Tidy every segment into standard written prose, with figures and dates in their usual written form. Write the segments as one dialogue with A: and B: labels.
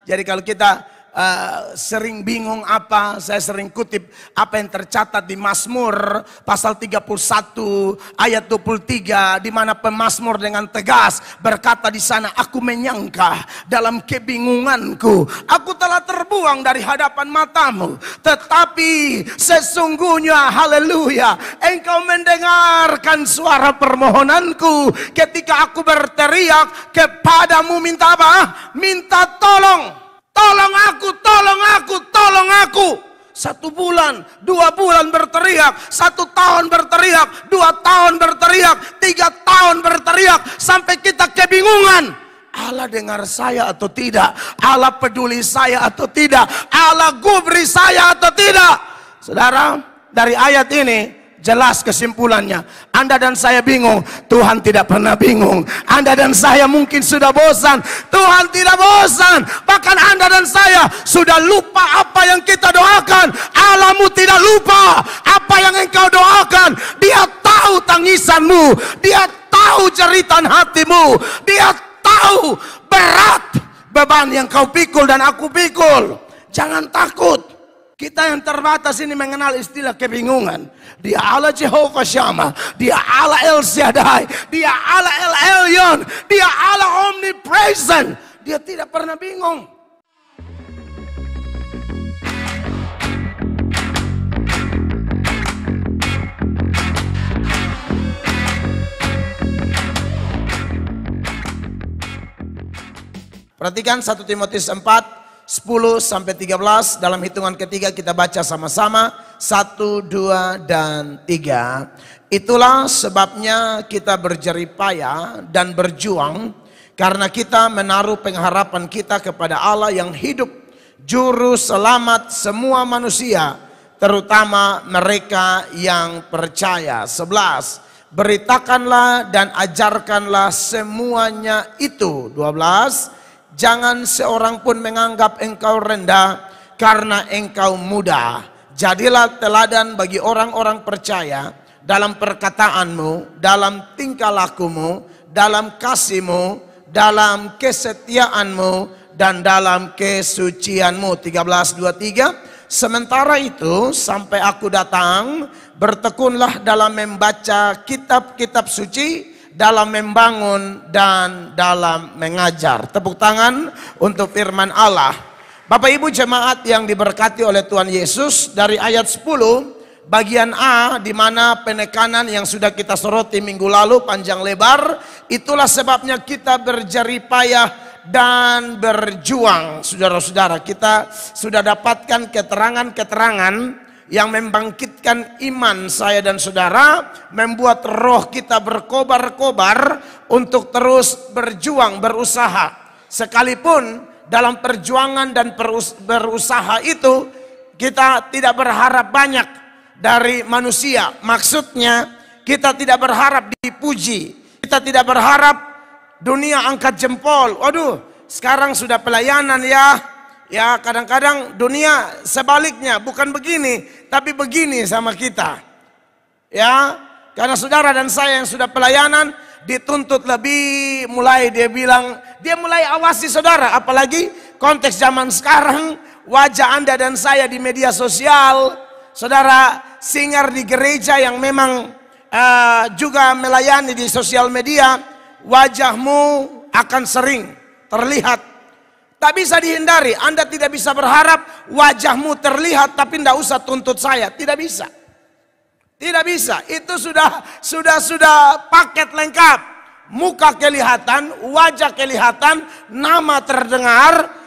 A: Jadi kalau kita sering bingung saya sering kutip apa yang tercatat di Mazmur pasal 31 ayat 23, di mana pemazmur dengan tegas berkata di sana, aku menyangka dalam kebingunganku, aku telah terbuang dari hadapan matamu, tetapi sesungguhnya haleluya, engkau mendengarkan suara permohonanku ketika aku berteriak kepadamu. Minta apa? Minta tolong. Tolong aku, tolong aku, tolong aku. 1 bulan, 2 bulan berteriak, 1 tahun berteriak, 2 tahun berteriak, 3 tahun berteriak, sampai kita kebingungan. Allah dengar saya atau tidak? Allah peduli saya atau tidak? Allah gubri saya atau tidak? Saudara, dari ayat ini jelas kesimpulannya. Anda dan saya bingung, Tuhan tidak pernah bingung. Anda dan saya mungkin sudah bosan, Tuhan tidak bosan. Bahkan Anda dan saya sudah lupa apa yang kita doakan, Allahmu tidak lupa apa yang engkau doakan. Dia tahu tangisanmu, Dia tahu jeritan hatimu, Dia tahu berat beban yang kau pikul dan aku pikul. Jangan takut. Kita yang terbatas ini mengenal istilah kebingungan. Dia Allah Jehovah Shammah, Dia Allah El Shaddai, Dia Allah El Elyon, Dia Allah Omnipresent. Dia tidak pernah bingung. Perhatikan 1 Timotius 4 10-13, dalam hitungan ketiga kita baca sama-sama. 1, 2, dan 3. Itulah sebabnya kita berjeripaya dan berjuang, karena kita menaruh pengharapan kita kepada Allah yang hidup, juru selamat semua manusia, terutama mereka yang percaya. 11. Beritakanlah dan ajarkanlah semuanya itu. 12. Jangan seorang pun menganggap engkau rendah karena engkau muda. Jadilah teladan bagi orang-orang percaya dalam perkataanmu, dalam tingkah lakumu, dalam kasihmu, dalam kesetiaanmu, dan dalam kesucianmu. 13:23. Sementara itu sampai aku datang, bertekunlah dalam membaca kitab-kitab suci, dalam membangun dan dalam mengajar. Tepuk tangan untuk firman Allah. Bapak Ibu jemaat yang diberkati oleh Tuhan Yesus, dari ayat 10 bagian A, di mana penekanan yang sudah kita soroti minggu lalu panjang lebar. Itulah sebabnya kita berjeripayah dan berjuang. Saudara-saudara, kita sudah dapatkan keterangan-keterangan yang membangkitkan iman saya dan saudara, membuat roh kita berkobar-kobar untuk terus berjuang, berusaha. Sekalipun dalam perjuangan dan berusaha itu kita tidak berharap banyak dari manusia. Maksudnya kita tidak berharap dipuji, kita tidak berharap dunia angkat jempol. Waduh, sekarang sudah pelayanan ya. Ya, kadang-kadang dunia sebaliknya, bukan begini, tapi begini sama kita. Ya, karena saudara dan saya yang sudah pelayanan dituntut lebih, dia mulai awasi saudara, apalagi konteks zaman sekarang, wajah Anda dan saya di media sosial, saudara singar di gereja yang memang juga melayani di sosial media, wajahmu akan sering terlihat. Tak bisa dihindari. Anda tidak bisa berharap wajahmu terlihat tapi tidak usah tuntut saya. Tidak bisa. Tidak bisa. Itu sudah paket lengkap. Muka kelihatan, wajah kelihatan, nama terdengar,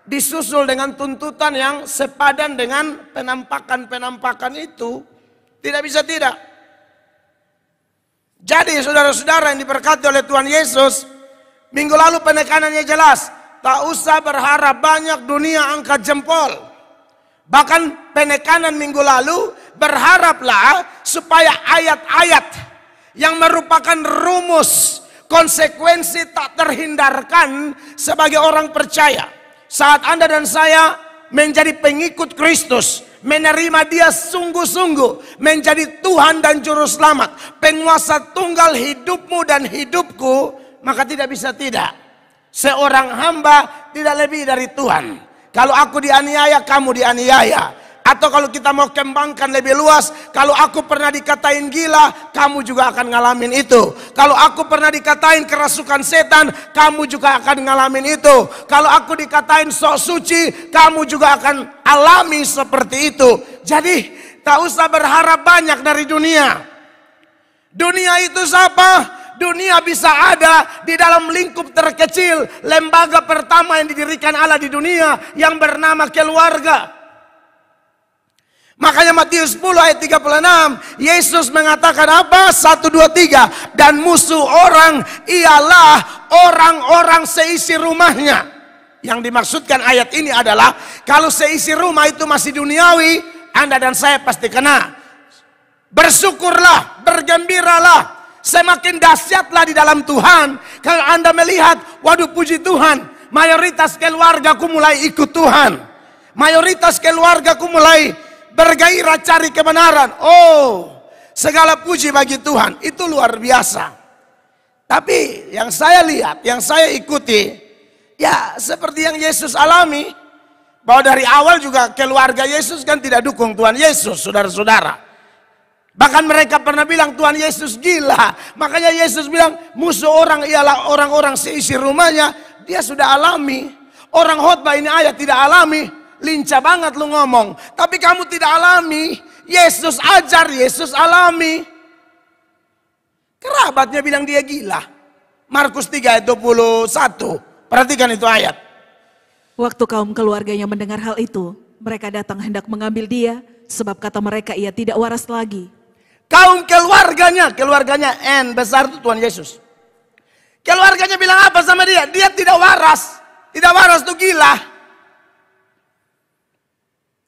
A: disusul dengan tuntutan yang sepadan dengan penampakan-penampakan itu. Tidak bisa tidak. Jadi saudara-saudara yang diberkati oleh Tuhan Yesus, minggu lalu penekanannya jelas. Tak usah berharap banyak dunia angkat jempol. Bahkan penekanan minggu lalu, berharaplah supaya ayat-ayat yang merupakan rumus konsekuensi tak terhindarkan sebagai orang percaya. Saat Anda dan saya menjadi pengikut Kristus, menerima Dia sungguh-sungguh menjadi Tuhan dan Juru Selamat, penguasa tunggal hidupmu dan hidupku, maka tidak bisa tidak. Seorang hamba tidak lebih dari Tuhan. Kalau aku dianiaya, kamu dianiaya. Atau kalau kita mau kembangkan lebih luas, kalau aku pernah dikatain gila, kamu juga akan ngalamin itu. Kalau aku pernah dikatain kerasukan setan, kamu juga akan ngalamin itu. Kalau aku dikatain sok suci, kamu juga akan alami seperti itu. Jadi tak usah berharap banyak dari dunia. Dunia itu siapa? Dunia bisa ada di dalam lingkup terkecil. Lembaga pertama yang didirikan Allah di dunia yang bernama keluarga. Makanya Matius 10 ayat 36, Yesus mengatakan apa? 1, 2, 3. Dan musuh orang ialah orang-orang seisi rumahnya. Yang dimaksudkan ayat ini adalah, kalau seisi rumah itu masih duniawi, Anda dan saya pasti kena. Bersyukurlah, bergembiralah, semakin dahsyatlah di dalam Tuhan. Kalau Anda melihat, waduh puji Tuhan, mayoritas keluargaku mulai ikut Tuhan. Mayoritas keluargaku mulai bergairah cari kebenaran. Oh, segala puji bagi Tuhan. Itu luar biasa. Tapi yang saya lihat, yang saya ikuti, ya seperti yang Yesus alami. Bahwa dari awal juga keluarga Yesus kan tidak dukung Tuhan Yesus, saudara-saudara. Bahkan mereka pernah bilang Tuhan Yesus gila. Makanya Yesus bilang musuh orang ialah orang-orang seisi rumahnya. Dia sudah alami. Orang khotbah ini ayat tidak alami. Lincah banget lu ngomong. Tapi kamu tidak alami. Yesus ajar, Yesus alami. Kerabatnya bilang dia gila. Markus 3 ayat 21. Perhatikan itu ayat.
B: Waktu kaum keluarganya mendengar hal itu, mereka datang hendak mengambil dia, sebab kata mereka ia tidak waras lagi.
A: Kaum keluarganya N besar itu Tuhan Yesus. Keluarganya bilang apa sama dia? Dia tidak waras. Tidak waras itu gila.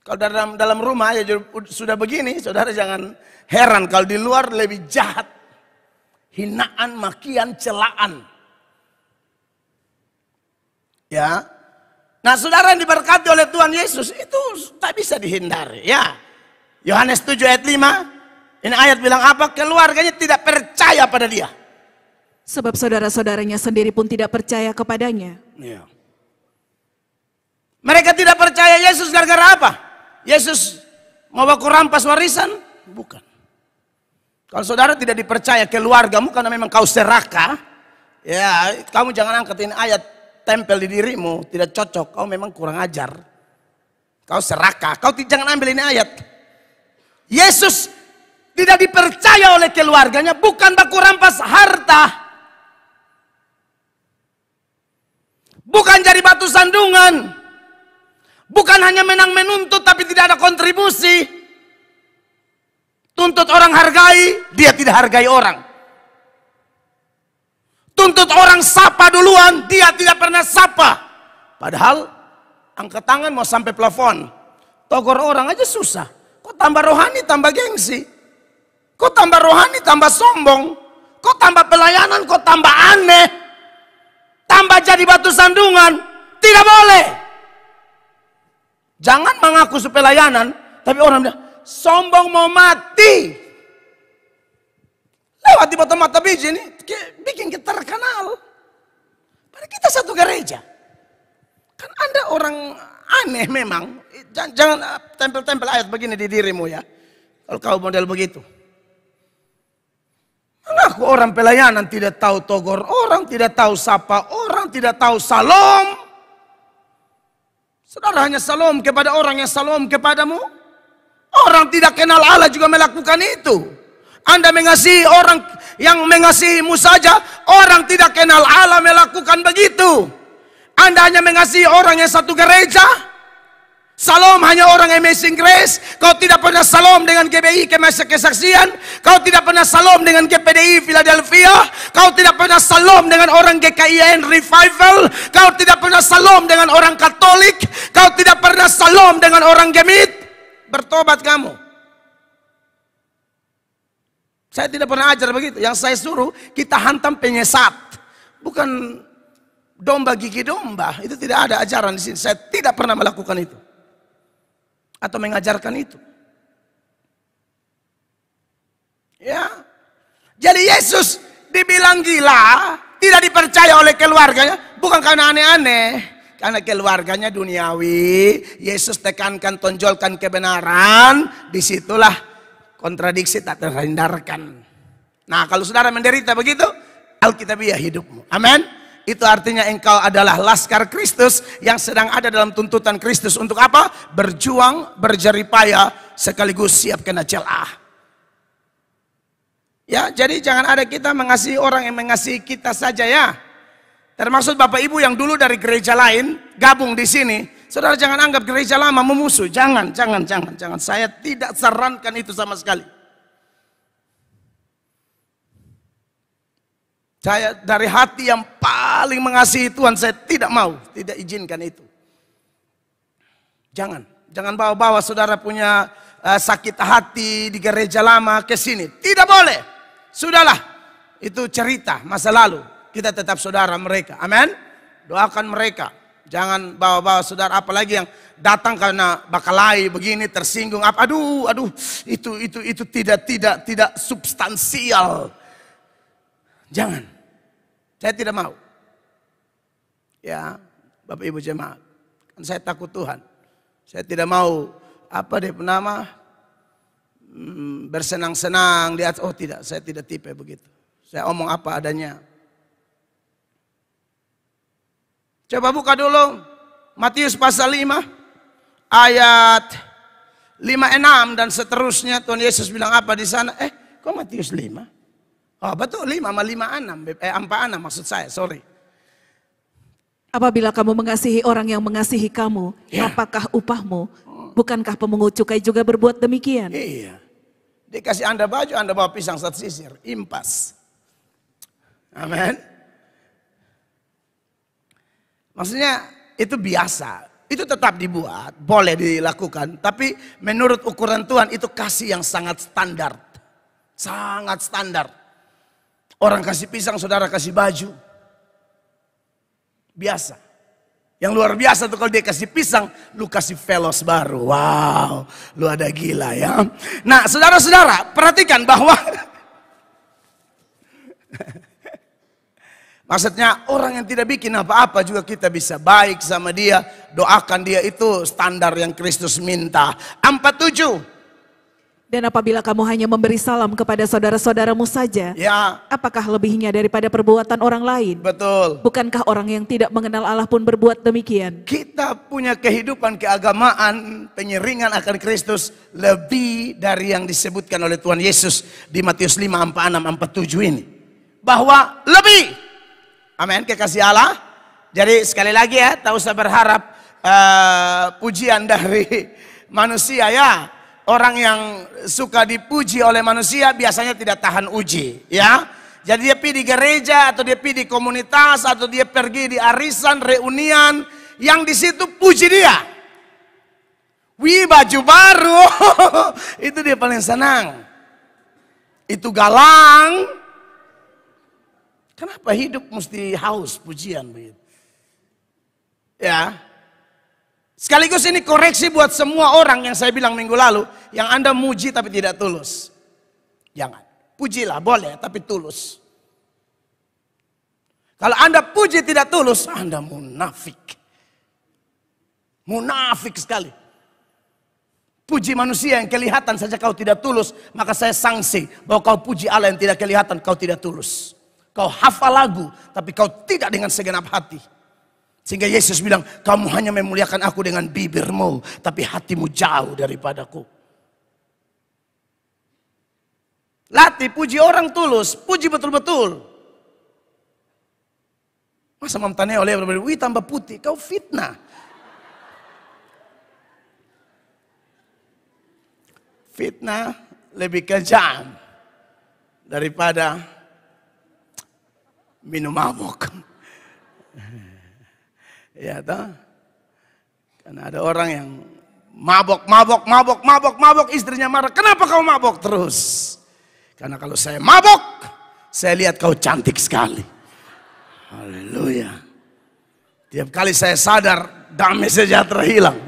A: Kalau dalam rumah ya sudah begini, saudara jangan heran kalau di luar lebih jahat. Hinaan, makian, celaan. Ya. Nah, saudara yang diberkati oleh Tuhan Yesus itu tak bisa dihindari, ya. Yohanes 7 ayat 5. Ini ayat bilang apa? Keluarganya tidak percaya pada dia.
B: Sebab saudara-saudaranya sendiri pun tidak percaya kepadanya.
A: Ya. Mereka tidak percaya Yesus gara-gara apa? Yesus mau baku rampas warisan? Bukan. Kalau saudara tidak dipercaya keluargamu karena memang kau serakah, ya kamu jangan angkatin ayat tempel di dirimu, tidak cocok, kau memang kurang ajar. Kau serakah, kau jangan ambil ini ayat. Yesus tidak dipercaya oleh keluarganya bukan baku rampas harta. Bukan jadi batu sandungan. Bukan hanya menang menuntut tapi tidak ada kontribusi. Tuntut orang hargai, dia tidak hargai orang. Tuntut orang sapa duluan, dia tidak pernah sapa. Padahal angkat tangan mau sampai plafon. Togor orang aja susah. Kok tambah rohani, tambah gengsi. Kok tambah rohani, tambah sombong. Kok tambah pelayanan, kok tambah aneh. Tambah jadi batu sandungan. Tidak boleh. Jangan mengaku supelayanan, tapi orang bilang, sombong mau mati. Lewat di bawah mata biji ini, bikin kita terkenal. Padahal kita satu gereja. Kan Anda orang aneh memang. Jangan tempel-tempel ayat begini di dirimu ya. Kalau kau model begitu. Mengaku orang pelayanan tidak tahu togor orang, tidak tahu sapa orang, tidak tahu salam. Saudara hanya salam kepada orang yang salam kepadamu. Orang tidak kenal Allah juga melakukan itu. Anda mengasihi orang yang mengasihimu saja. Orang tidak kenal Allah melakukan begitu. Anda hanya mengasihi orang yang satu gereja. Salam hanya orang Amazing Grace. Kau tidak pernah salam dengan GBI Kemasa Kesaksian. Kau tidak pernah salam dengan GPDI Philadelphia. Kau tidak pernah salam dengan orang GKIN Revival. Kau tidak pernah salam dengan orang Katolik. Kau tidak pernah salam dengan orang Gemit. Bertobat kamu. Saya tidak pernah ajar begitu. Yang saya suruh kita hantam penyesat. Bukan domba gigi domba. Itu tidak ada ajaran di sini. Saya tidak pernah melakukan itu. Atau mengajarkan itu. Ya. Jadi Yesus dibilang gila, tidak dipercaya oleh keluarganya, bukan karena aneh-aneh. Karena keluarganya duniawi, Yesus tekankan, tonjolkan kebenaran, disitulah kontradiksi tak terhindarkan. Nah, kalau saudara menderita begitu, Alkitabiah hidupmu. Amin. Itu artinya engkau adalah laskar Kristus yang sedang ada dalam tuntutan Kristus. Untuk apa? Berjuang, berjeripaya, sekaligus siap kena celah. Ya, jadi jangan ada kita mengasihi orang yang mengasihi kita saja ya. Termasuk Bapak Ibu yang dulu dari gereja lain gabung di sini. Saudara jangan anggap gereja lama memusuh. Jangan. Saya tidak sarankan itu sama sekali. Saya dari hati yang paling mengasihi Tuhan, saya tidak mau, tidak izinkan itu. Jangan bawa-bawa saudara punya sakit hati di gereja lama ke sini. Tidak boleh. Sudahlah, itu cerita masa lalu. Kita tetap saudara mereka. Amin. Doakan mereka. Jangan bawa-bawa saudara, apalagi yang datang karena bakalai begini tersinggung. Aduh, itu tidak substansial. Jangan. Saya tidak mau. Ya, Bapak Ibu jemaat. Kan saya takut Tuhan. Saya tidak mau bersenang-senang di atas. Oh tidak, saya tidak tipe begitu. Saya omong apa adanya. Coba buka dulu Matius pasal 5 ayat 5-6 dan seterusnya. Tuhan Yesus bilang apa di sana? Kok Matius 5? Oh betul 5 sama 5-6, 4-6 maksud saya, sorry.
B: Apabila kamu mengasihi orang yang mengasihi kamu, apakah upahmu? Bukankah pemungut cukai juga berbuat demikian?
A: Iya. Dia kasih Anda baju, Anda bawa pisang satu sisir, impas. Amin. Maksudnya itu biasa, itu tetap dibuat, boleh dilakukan. Tapi menurut ukuran Tuhan itu kasih yang sangat standar. Sangat standar. Orang kasih pisang, saudara kasih baju. Biasa. Yang luar biasa tuh kalau dia kasih pisang, lu kasih velos baru. Wow, lu ada gila ya. Nah saudara-saudara, perhatikan bahwa maksudnya orang yang tidak bikin apa-apa juga kita bisa baik sama dia. Doakan dia, itu standar yang Kristus minta. 47.
B: Dan apabila kamu hanya memberi salam kepada saudara-saudaramu saja,
A: ya,
B: apakah lebihnya daripada perbuatan orang lain?
A: Betul.
B: Bukankah orang yang tidak mengenal Allah pun berbuat demikian?
A: Kita punya kehidupan keagamaan, penyeringan akan Kristus lebih dari yang disebutkan oleh Tuhan Yesus di Matius 5, 46, 47 ini. Bahwa lebih. Amin, kekasih Allah. Jadi sekali lagi ya, tak usah berharap pujian dari manusia ya. Orang yang suka dipuji oleh manusia biasanya tidak tahan uji, ya. Jadi dia pergi di gereja atau dia pergi di komunitas atau dia pergi di arisan, reunian, yang di situ puji dia. Wih, baju baru, itu dia paling senang. Itu galang. Kenapa hidup mesti haus pujian begitu? Ya. Sekaligus ini koreksi buat semua orang yang saya bilang minggu lalu, yang Anda muji tapi tidak tulus. Jangan. Pujilah boleh tapi tulus. Kalau Anda puji tidak tulus, Anda munafik. Munafik sekali. Puji manusia yang kelihatan saja kau tidak tulus, maka saya sanksi bahwa kau puji Allah yang tidak kelihatan, kau tidak tulus. Kau hafal lagu, tapi kau tidak dengan segenap hati. Sehingga Yesus bilang, kamu hanya memuliakan aku dengan bibirmu, tapi hatimu jauh daripadaku. Latih puji orang tulus, puji betul-betul. Masa mamtane oleh wih tambah putih, kau fitnah. Fitnah lebih kejam daripada minum mabuk. Ya toh? Karena ada orang yang mabok, istrinya marah. Kenapa kau mabok terus? Karena kalau saya mabok, saya lihat kau cantik sekali. Haleluya. Tiap kali saya sadar, damai sejahtera hilang.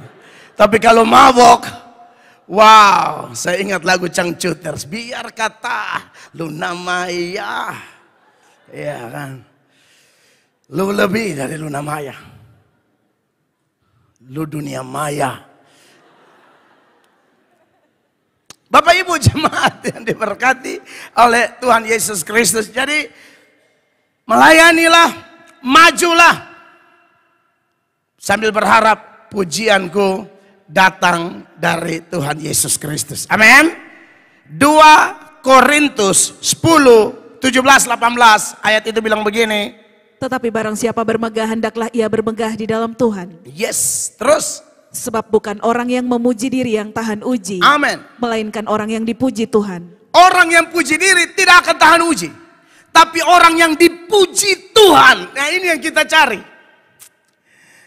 A: Tapi kalau mabok, wow, saya ingat lagu Cangcuters. Biar kata Luna Maya. Ya kan. Lu lebih dari Luna Maya. Lu dunia maya. Bapak Ibu jemaat yang diberkati oleh Tuhan Yesus Kristus. Jadi melayanilah, majulah. Sambil berharap pujianku datang dari Tuhan Yesus Kristus. Amin. 2 Korintus 10, 17, 18 ayat itu bilang begini.
B: Tetapi barang siapa bermegah, hendaklah ia bermegah di dalam Tuhan.
A: Yes, terus.
B: Sebab bukan orang yang memuji diri yang tahan uji.
A: Amin.
B: Melainkan orang yang dipuji Tuhan.
A: Orang yang puji diri tidak akan tahan uji. Tapi orang yang dipuji Tuhan. Nah ini yang kita cari.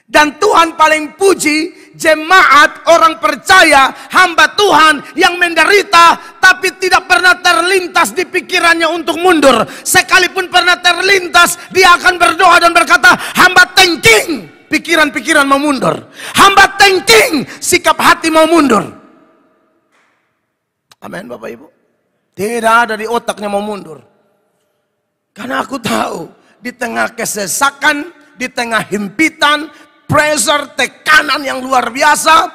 A: Dan Tuhan paling puji jemaat, orang percaya, hamba Tuhan yang menderita. Tapi tidak pernah terlintas di pikirannya untuk mundur. Sekalipun pernah terlintas, dia akan berdoa dan berkata, hamba tengking. Pikiran-pikiran mau mundur. Hamba tengking, sikap hati mau mundur. Amin Bapak Ibu. Tidak ada di otaknya mau mundur. Karena aku tahu, di tengah kesesakan, di tengah himpitan, pressure, tekanan yang luar biasa,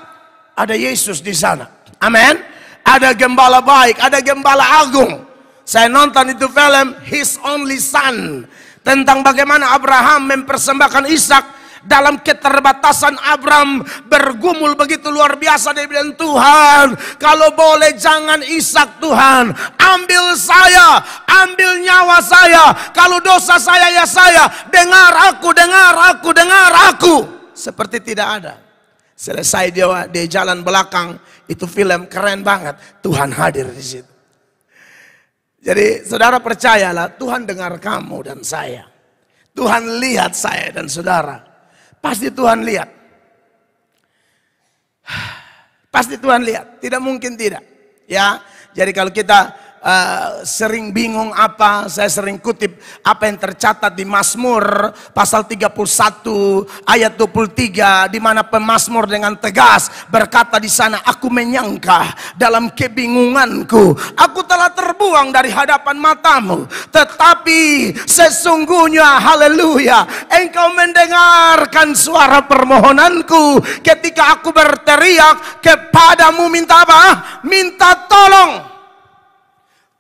A: ada Yesus di sana. Amin. Ada gembala baik, ada gembala agung. Saya nonton itu film His Only Son, tentang bagaimana Abraham mempersembahkan Ishak. Dalam keterbatasan Abraham bergumul begitu luar biasa. Dia bilang, Tuhan kalau boleh jangan Ishak Tuhan. Ambil saya, ambil nyawa saya. Kalau dosa saya ya saya. Dengar aku, dengar aku, dengar aku. Seperti tidak ada. Selesai dia di jalan belakang. Itu film keren banget. Tuhan hadir di situ. Jadi saudara percayalah, Tuhan dengar kamu dan saya. Tuhan lihat saya dan saudara. Pasti Tuhan lihat. Pasti Tuhan lihat. Tidak mungkin tidak. Ya. Jadi kalau kita sering bingung apa, saya sering kutip apa yang tercatat di Mazmur pasal 31 ayat 23, di mana pemazmur dengan tegas berkata di sana, aku menyangka dalam kebingunganku, aku telah terbuang dari hadapan matamu, tetapi sesungguhnya haleluya, engkau mendengarkan suara permohonanku ketika aku berteriak kepadamu, minta apa? Minta tolong.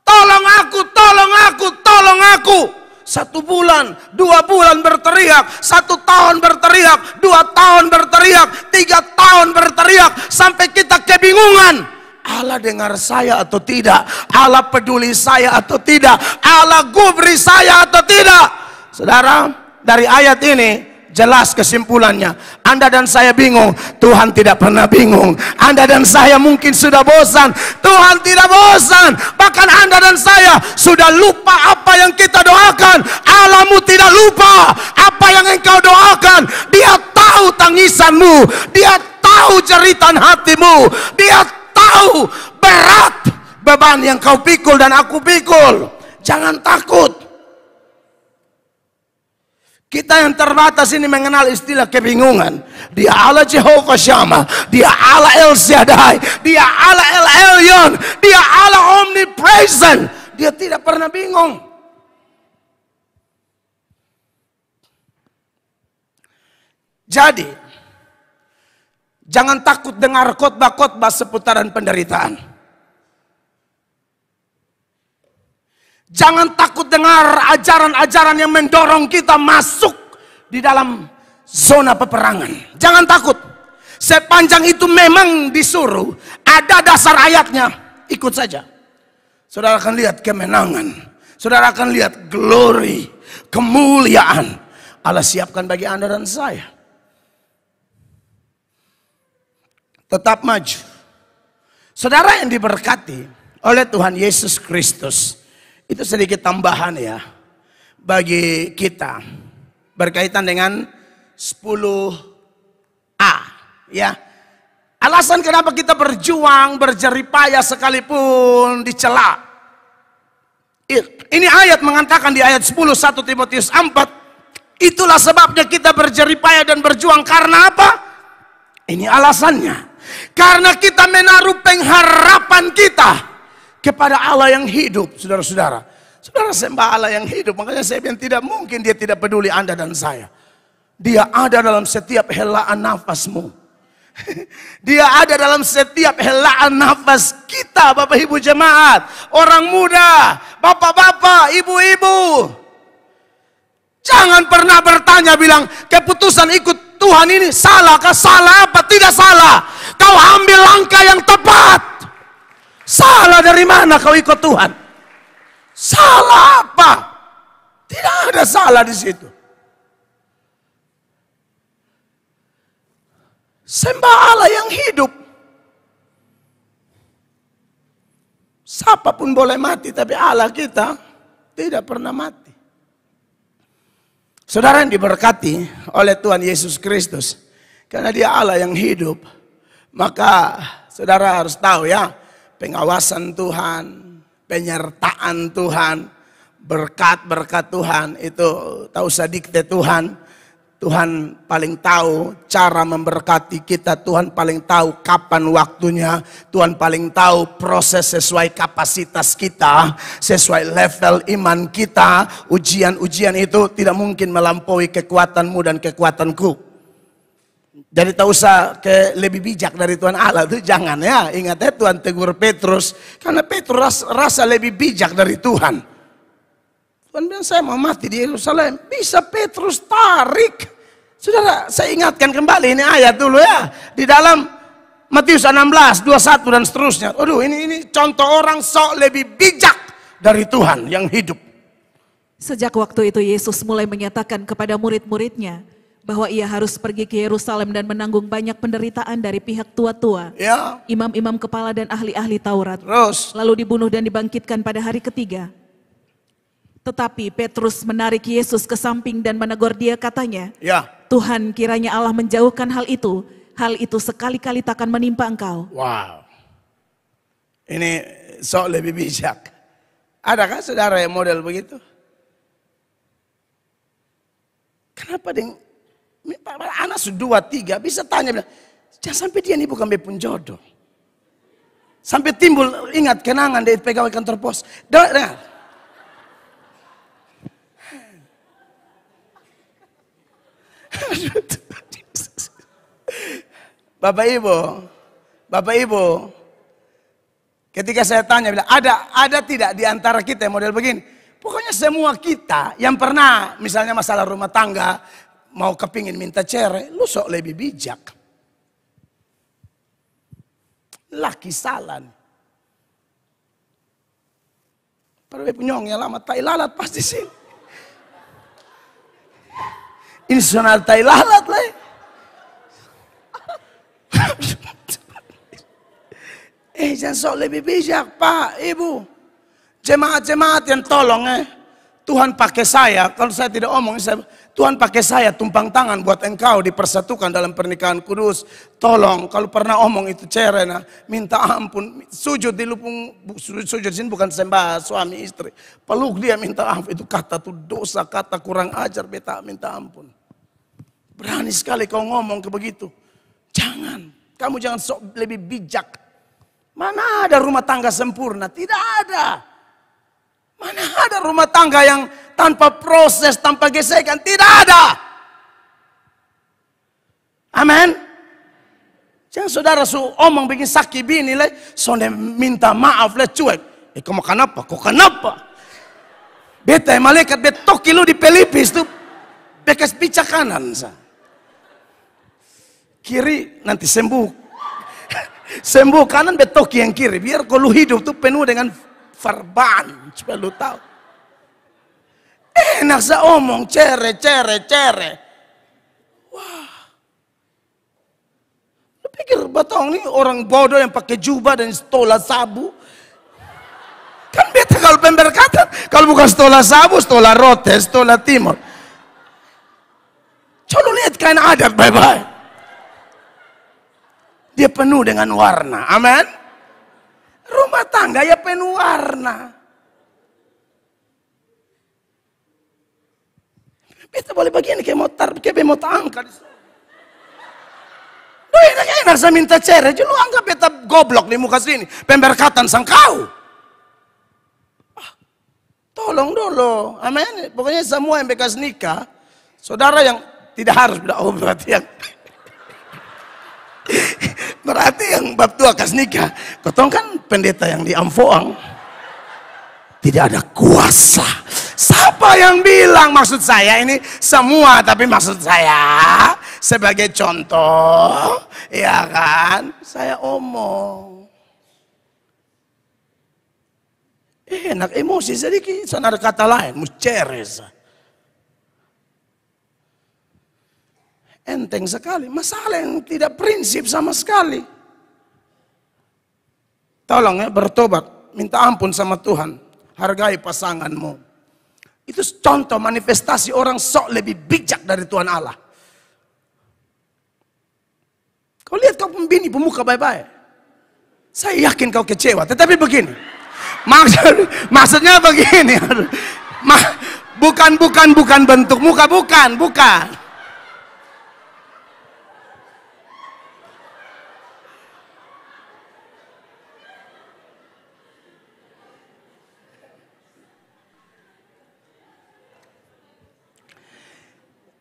A: Tolong aku, tolong aku, tolong aku. 1 bulan, 2 bulan berteriak, 1 tahun berteriak, 2 tahun berteriak, 3 tahun berteriak, sampai kita kebingungan. Allah dengar saya atau tidak? Allah peduli saya atau tidak? Allah gubri saya atau tidak? Saudara, dari ayat ini jelas kesimpulannya. Anda dan saya bingung, Tuhan tidak pernah bingung. Anda dan saya mungkin sudah bosan, Tuhan tidak bosan. Bahkan Anda dan saya sudah lupa apa yang kita doakan. Allahmu tidak lupa apa yang engkau doakan. Dia tahu tangisanmu, dia tahu jeritan hatimu, dia tahu berat beban yang kau pikul dan aku pikul. Jangan takut. Kita yang terbatas ini mengenal istilah kebingungan. Dia Allah Jehovah Shammah, dia Allah El Shaddai, dia Allah El Elyon, dia Allah Omnipresent. Dia tidak pernah bingung. Jadi, jangan takut dengar khotbah-khotbah seputaran penderitaan. Jangan takut dengar ajaran-ajaran yang mendorong kita masuk di dalam zona peperangan. Jangan takut. Sepanjang itu memang disuruh, ada dasar ayatnya, ikut saja. Saudara akan lihat kemenangan. Saudara akan lihat glory, kemuliaan Allah siapkan bagi Anda dan saya. Tetap maju. Saudara yang diberkati oleh Tuhan Yesus Kristus. Itu sedikit tambahan ya bagi kita berkaitan dengan 10A ya. Alasan kenapa kita berjuang, berjeripayah sekalipun dicela. Ini ayat mengatakan di ayat 10 1 Timotius 4, itulah sebabnya kita berjeripayah dan berjuang. Karena apa? Ini alasannya. Karena kita menaruh pengharapan kita kepada Allah yang hidup, saudara-saudara. Saudara sembah Allah yang hidup. Makanya saya bilang tidak mungkin dia tidak peduli Anda dan saya. Dia ada dalam setiap helaan nafasmu. Dia ada dalam setiap helaan nafas kita, Bapak Ibu jemaat, orang muda, bapak-bapak, ibu-ibu. Jangan pernah bertanya bilang keputusan ikut Tuhan ini salahkah? Salah apa? Tidak salah. Kau ambil langkah yang tepat. Salah dari mana kau ikut Tuhan? Salah apa? Tidak ada salah di situ. Sembah Allah yang hidup. Siapapun boleh mati, tapi Allah kita tidak pernah mati. Saudara yang diberkati oleh Tuhan Yesus Kristus, karena Dia Allah yang hidup, maka saudara harus tahu ya, pengawasan Tuhan, penyertaan Tuhan, berkat-berkat Tuhan itu tak usah dikte Tuhan. Tuhan paling tahu cara memberkati kita, Tuhan paling tahu kapan waktunya, Tuhan paling tahu proses sesuai kapasitas kita, sesuai level iman kita. Ujian-ujian itu tidak mungkin melampaui kekuatanmu dan kekuatanku. Jadi tak usah lebih bijak dari Tuhan Allah, itu jangan ya. Ingat ya, Tuhan tegur Petrus, karena Petrus rasa lebih bijak dari Tuhan. Tuhan bilang saya mau mati di Yerusalem. Bisa Petrus tarik. Saudara, saya ingatkan kembali ini ayat dulu ya. Di dalam Matius 16, 21 dan seterusnya. Aduh, ini contoh orang sok lebih bijak dari Tuhan yang hidup.
B: Sejak waktu itu Yesus mulai menyatakan kepada murid-muridnya bahwa ia harus pergi ke Yerusalem dan menanggung banyak penderitaan dari pihak tua-tua,
A: ya,
B: imam-imam kepala dan ahli-ahli Taurat.
A: Terus,
B: lalu dibunuh dan dibangkitkan pada hari ketiga. Tetapi Petrus menarik Yesus ke samping dan menegur dia, katanya,
A: ya,
B: Tuhan, kiranya Allah menjauhkan hal itu sekali-kali takkan menimpa engkau.
A: Wow, ini sok lebih bijak. Adakah saudara yang model begitu? Kenapa anak sudah 2, 3 bisa tanya bilang, jangan sampai dia ini bukan bepun jodoh. Sampai timbul ingat kenangan dari pegawai kantor pos. Dengar. Bapak Ibu, ketika saya tanya, bilang, ada tidak di antara kita yang model begini? Pokoknya semua kita yang pernah, misalnya masalah rumah tangga, mau kepingin minta cerai, lu sok lebih bijak. Laki salah. Perwe punyongnya lama, tai lalat pasti sih. Ini sonal tai lalat lah. Jangan sok lebih bijak, Pak, Ibu. Jemaat-jemaat yang tolong Tuhan pakai saya, kalau saya tidak omong, Tuhan pakai saya tumpang tangan buat engkau dipersatukan dalam pernikahan kudus. Tolong, kalau pernah omong itu cerai, minta ampun, sujud di lupung, sujud sini bukan sembah suami istri. Peluk dia minta ampun, itu kata tuh dosa, kata kurang ajar, beta minta ampun. Berani sekali kau ngomong ke begitu. Jangan, kamu jangan sok lebih bijak. Mana ada rumah tangga sempurna? Tidak ada. Mana ada rumah tangga yang tanpa proses, tanpa gesekan? Tidak ada. Amin. Jangan saudara omong bikin sakit bini le, sonde minta maaf le cuek. Kamu kenapa? Kok kenapa? Beta malaikat betoki lu di pelipis tuh bekas pica kanan sa. Kiri nanti sembuh. Sembuh kanan betoki yang kiri. Biar kalau hidup tuh penuh dengan farban. Supaya lu tahu. Enak saya omong cere. Wah. Lu pikir batong nih orang bodoh yang pakai jubah dan stola sabu. Kan beta kalau pemberkatan. Kalau bukan stola sabu, stola rote, stola timur. Coba lihat kain adat bye-bye. Dia penuh dengan warna, amin. Rumah tangga ya penuh warna. Beta boleh begini kayak mau angkat. Loh enak saya minta cerai, lu anggap beta goblok di muka sini. Pemberkatan sang kau. Tolong dulu, amin. Pokoknya semua yang bekas nikah, saudara yang tidak harus bilang, oh berarti yang Berarti yang bab tua kas nikah, kotong kan pendeta yang di Amfoang. Tidak ada kuasa. Siapa yang bilang? Maksud saya ini semua, tapi maksud saya sebagai contoh, ya kan? Saya omong. Enak emosi sedikit, sana ada kata lain, muceres. Enteng sekali, masalah yang tidak prinsip sama sekali. Tolong ya, bertobat, minta ampun sama Tuhan, hargai pasanganmu. Itu contoh manifestasi orang sok lebih bijak dari Tuhan Allah. Kau lihat kau pembini pemuka baik-baik, saya yakin kau kecewa, tetapi begini, maksudnya begini, bukan bentuk muka, bukan.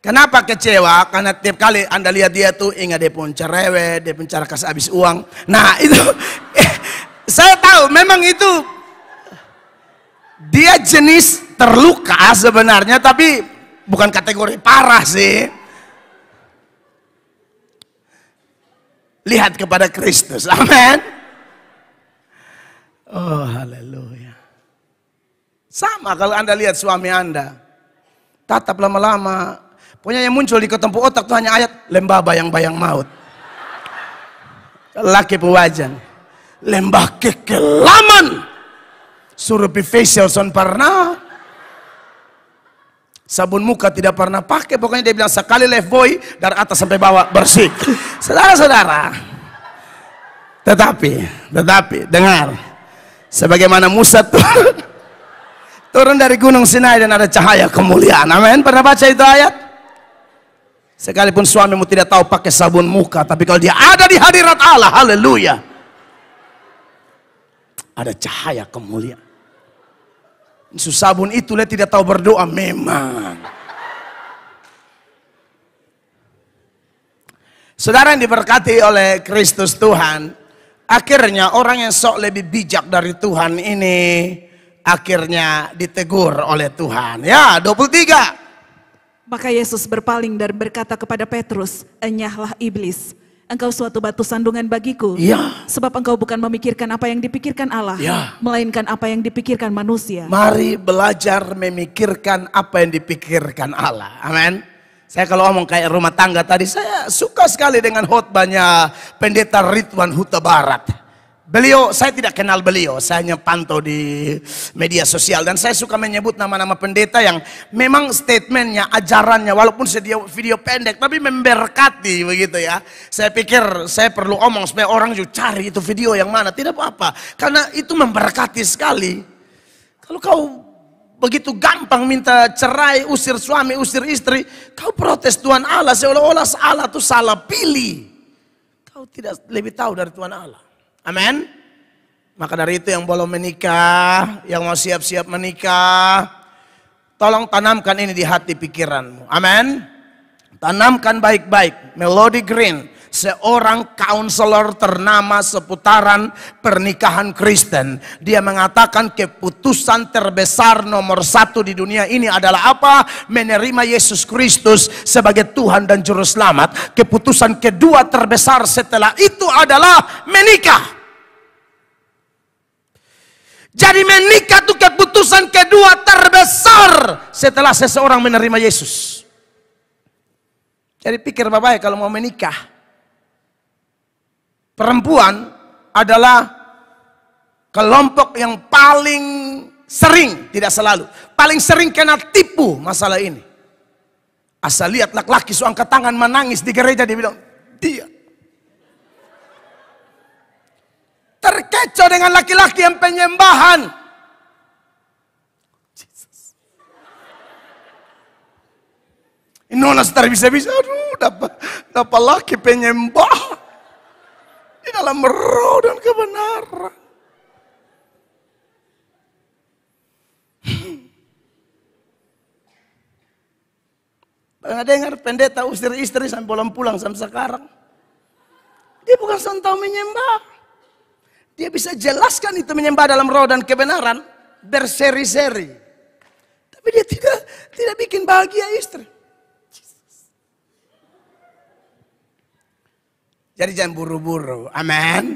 A: Kenapa kecewa? Karena tiap kali Anda lihat dia tuh ingat dia pun cerewet, dia pun cara kasih habis uang. Nah itu, saya tahu memang itu dia jenis terluka sebenarnya, tapi bukan kategori parah sih. Lihat kepada Kristus, amin. Oh haleluya. Sama kalau Anda lihat suami Anda, tatap lama-lama. Pokoknya yang muncul di ketempuh otak itu hanya ayat lembah bayang-bayang maut. Laki pewajan. Lembah kekelaman. Surupi facial son pernah. Sabun muka tidak pernah pakai. Pokoknya dia bilang sekali left boy dari atas sampai bawah bersih. Saudara-saudara. Tetapi dengar. Sebagaimana Musa turun dari gunung Sinai dan ada cahaya kemuliaan. Amin. Pernah baca itu ayat? Sekalipun suamimu tidak tahu pakai sabun muka, tapi kalau dia ada di hadirat Allah, haleluya, ada cahaya kemuliaan. Sabun itu dia tidak tahu berdoa, memang. Saudara yang diberkati oleh Kristus Tuhan, akhirnya orang yang sok lebih bijak dari Tuhan ini akhirnya ditegur oleh Tuhan. Ya, 23.
B: Maka Yesus berpaling dan berkata kepada Petrus, "Enyahlah iblis, engkau suatu batu sandungan bagiku,
A: ya.
B: Sebab engkau bukan memikirkan apa yang dipikirkan Allah,
A: ya.
B: Melainkan apa yang dipikirkan manusia."
A: Mari belajar memikirkan apa yang dipikirkan Allah. Amin. Saya kalau ngomong kayak rumah tangga tadi, saya suka sekali dengan khotbahnya Pendeta Ridwan Huta Barat. Beliau, saya tidak kenal beliau, saya hanya pantau di media sosial. Dan saya suka menyebut nama-nama pendeta yang memang statementnya, ajarannya, walaupun video pendek, tapi memberkati begitu ya. Saya pikir saya perlu omong supaya orang juga cari itu video yang mana, tidak apa-apa. Karena itu memberkati sekali. Kalau kau begitu gampang minta cerai, usir suami, usir istri, kau protes Tuhan Allah, seolah-olah Allah itu salah pilih. Kau tidak lebih tahu dari Tuhan Allah. Amin. Maka dari itu yang belum menikah, yang mau siap-siap menikah, tolong tanamkan ini di hati pikiranmu. Amin. Tanamkan baik-baik. Melody Green, seorang counselor ternama seputaran pernikahan Kristen. Dia mengatakan keputusan terbesar nomor 1 di dunia ini adalah apa? Menerima Yesus Kristus sebagai Tuhan dan Juru Selamat. Keputusan kedua terbesar setelah itu adalah menikah. Jadi menikah itu keputusan kedua terbesar setelah seseorang menerima Yesus. Jadi pikir bapak kalau mau menikah, perempuan adalah kelompok yang paling sering, tidak selalu, paling sering kena tipu masalah ini. Asal lihat laki-laki angkat tangan menangis di gereja, dia bilang, dia terkecoh dengan laki-laki yang penyembahan. Jesus. Nona setar bisa-bisa, aduh, dapat laki penyembah di dalam roh dan kebenaran. Pernah dengar pendeta usir istri sampai pulang sampai sekarang? Dia bukan sedang tahu menyembah. Dia bisa jelaskan itu menyembah dalam roh dan kebenaran berseri-seri. Tapi dia tidak bikin bahagia istri. Jadi jangan buru-buru. Amin.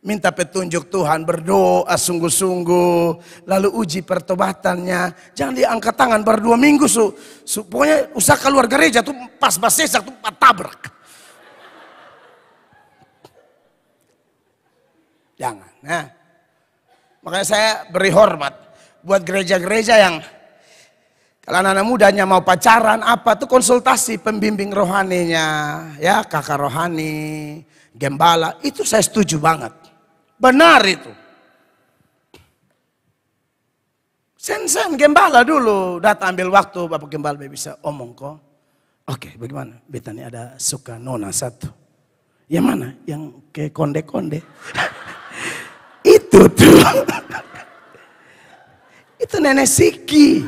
A: Minta petunjuk Tuhan, berdoa sungguh-sungguh, lalu uji pertobatannya. Jangan dia angkat tangan baru 2 minggu pokoknya usaha keluar gereja tuh pas basesak tuh tabrak. Jangan. Nah, makanya saya beri hormat buat gereja-gereja yang kalau anak-anak mudanya mau pacaran apa tuh konsultasi pembimbing rohaninya, ya kakak rohani, gembala, itu saya setuju banget. Benar itu. Sen gembala dulu, datang ambil waktu, Bapak Gembala bisa omong kok. Oke, bagaimana? Betani ada suka nona satu. Yang mana? Yang kayak konde-konde. Itu tuh. Itu nenek Siki.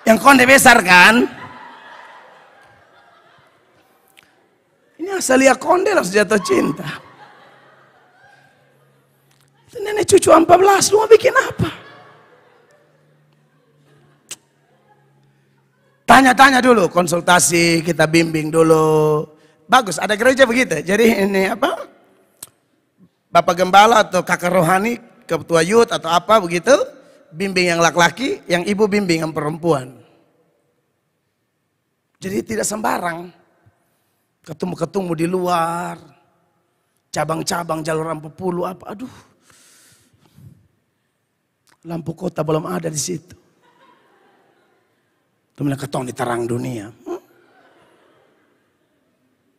A: Yang konde besar kan? Ini asal lihat konde langsung jatuh cinta. Itu nenek cucu 14, lu mau bikin apa? Tanya-tanya dulu, konsultasi, kita bimbing dulu. Bagus, ada gereja begitu. Jadi ini apa? Bapak Gembala atau kakak rohani, ketua youth atau apa begitu, bimbing yang laki-laki, yang ibu bimbing yang perempuan. Jadi tidak sembarang. Ketemu-ketemu di luar, cabang-cabang jalur lampu puluh apa, aduh. Lampu kota belum ada di situ. Kemudian ketong di terang dunia.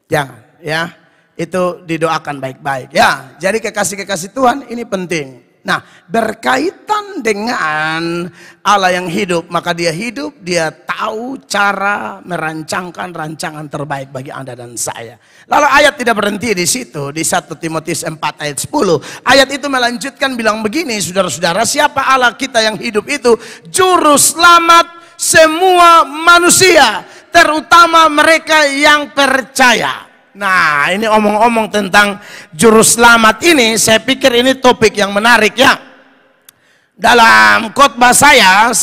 A: Jangan, ya. Itu didoakan baik-baik. Ya, jadi kekasih-kekasih Tuhan ini penting. Nah, berkaitan dengan Allah yang hidup, maka dia hidup, dia tahu cara merancangkan rancangan terbaik bagi Anda dan saya. Lalu ayat tidak berhenti di situ, di 1 Timotius 4 ayat 10. Ayat itu melanjutkan bilang begini, saudara-saudara, siapa Allah kita yang hidup itu? Juru selamat semua manusia, terutama mereka yang percaya. Nah, ini omong-omong tentang juru selamat ini, saya pikir ini topik yang menarik ya. Dalam khotbah saya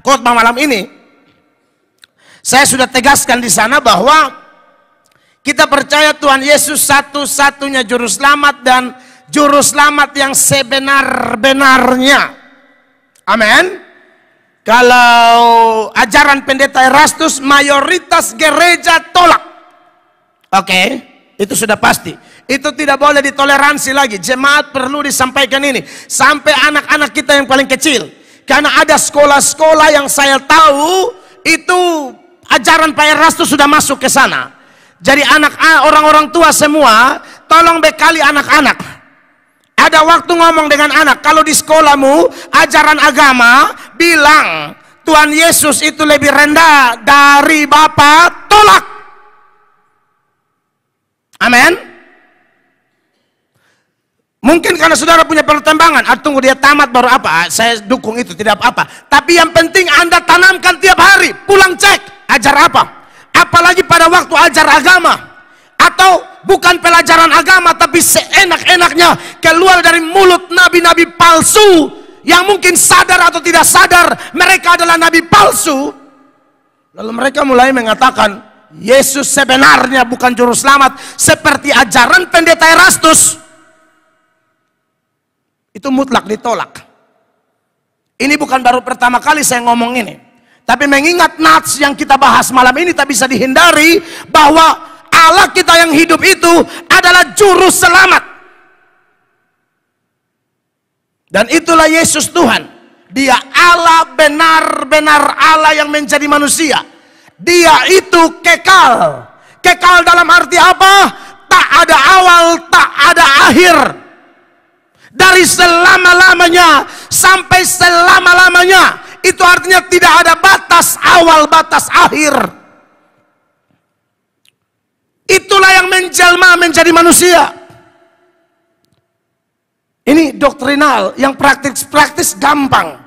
A: khotbah malam ini, saya sudah tegaskan di sana bahwa kita percaya Tuhan Yesus satu-satunya juru selamat dan juru selamat yang sebenar-benarnya. Amin. Kalau ajaran pendeta Erastus, mayoritas gereja tolak. Oke, itu sudah pasti. Itu tidak boleh ditoleransi lagi. Jemaat perlu disampaikan ini sampai anak-anak kita yang paling kecil. Karena ada sekolah-sekolah yang saya tahu itu ajaran Pak Erastus sudah masuk ke sana. Jadi orang-orang tua semua tolong bekali anak-anak. Ada waktu ngomong dengan anak, kalau di sekolahmu ajaran agama bilang Tuhan Yesus itu lebih rendah dari Bapa, tolak. Amin. Mungkin karena saudara punya pertimbangan, tunggu dia tamat baru apa, saya dukung itu, tidak apa-apa. Tapi yang penting Anda tanamkan tiap hari, pulang cek, ajar apa. Apalagi pada waktu ajar agama, atau bukan pelajaran agama, tapi seenak-enaknya keluar dari mulut nabi-nabi palsu, yang mungkin sadar atau tidak sadar, mereka adalah nabi palsu. Lalu mereka mulai mengatakan, Yesus sebenarnya bukan juru selamat seperti ajaran pendeta Erastus. Itu mutlak ditolak. Ini bukan baru pertama kali saya ngomong ini, tapi mengingat nats yang kita bahas malam ini tak bisa dihindari bahwa Allah kita yang hidup itu adalah juru selamat. Dan itulah Yesus Tuhan. Dia Allah, benar-benar Allah yang menjadi manusia. Dia itu kekal. Kekal dalam arti apa? Tak ada awal, tak ada akhir. Dari selama-lamanya sampai selama-lamanya. Itu artinya tidak ada batas awal, batas akhir. Itulah yang menjelma menjadi manusia. Ini doktrinal, yang praktis-praktis gampang.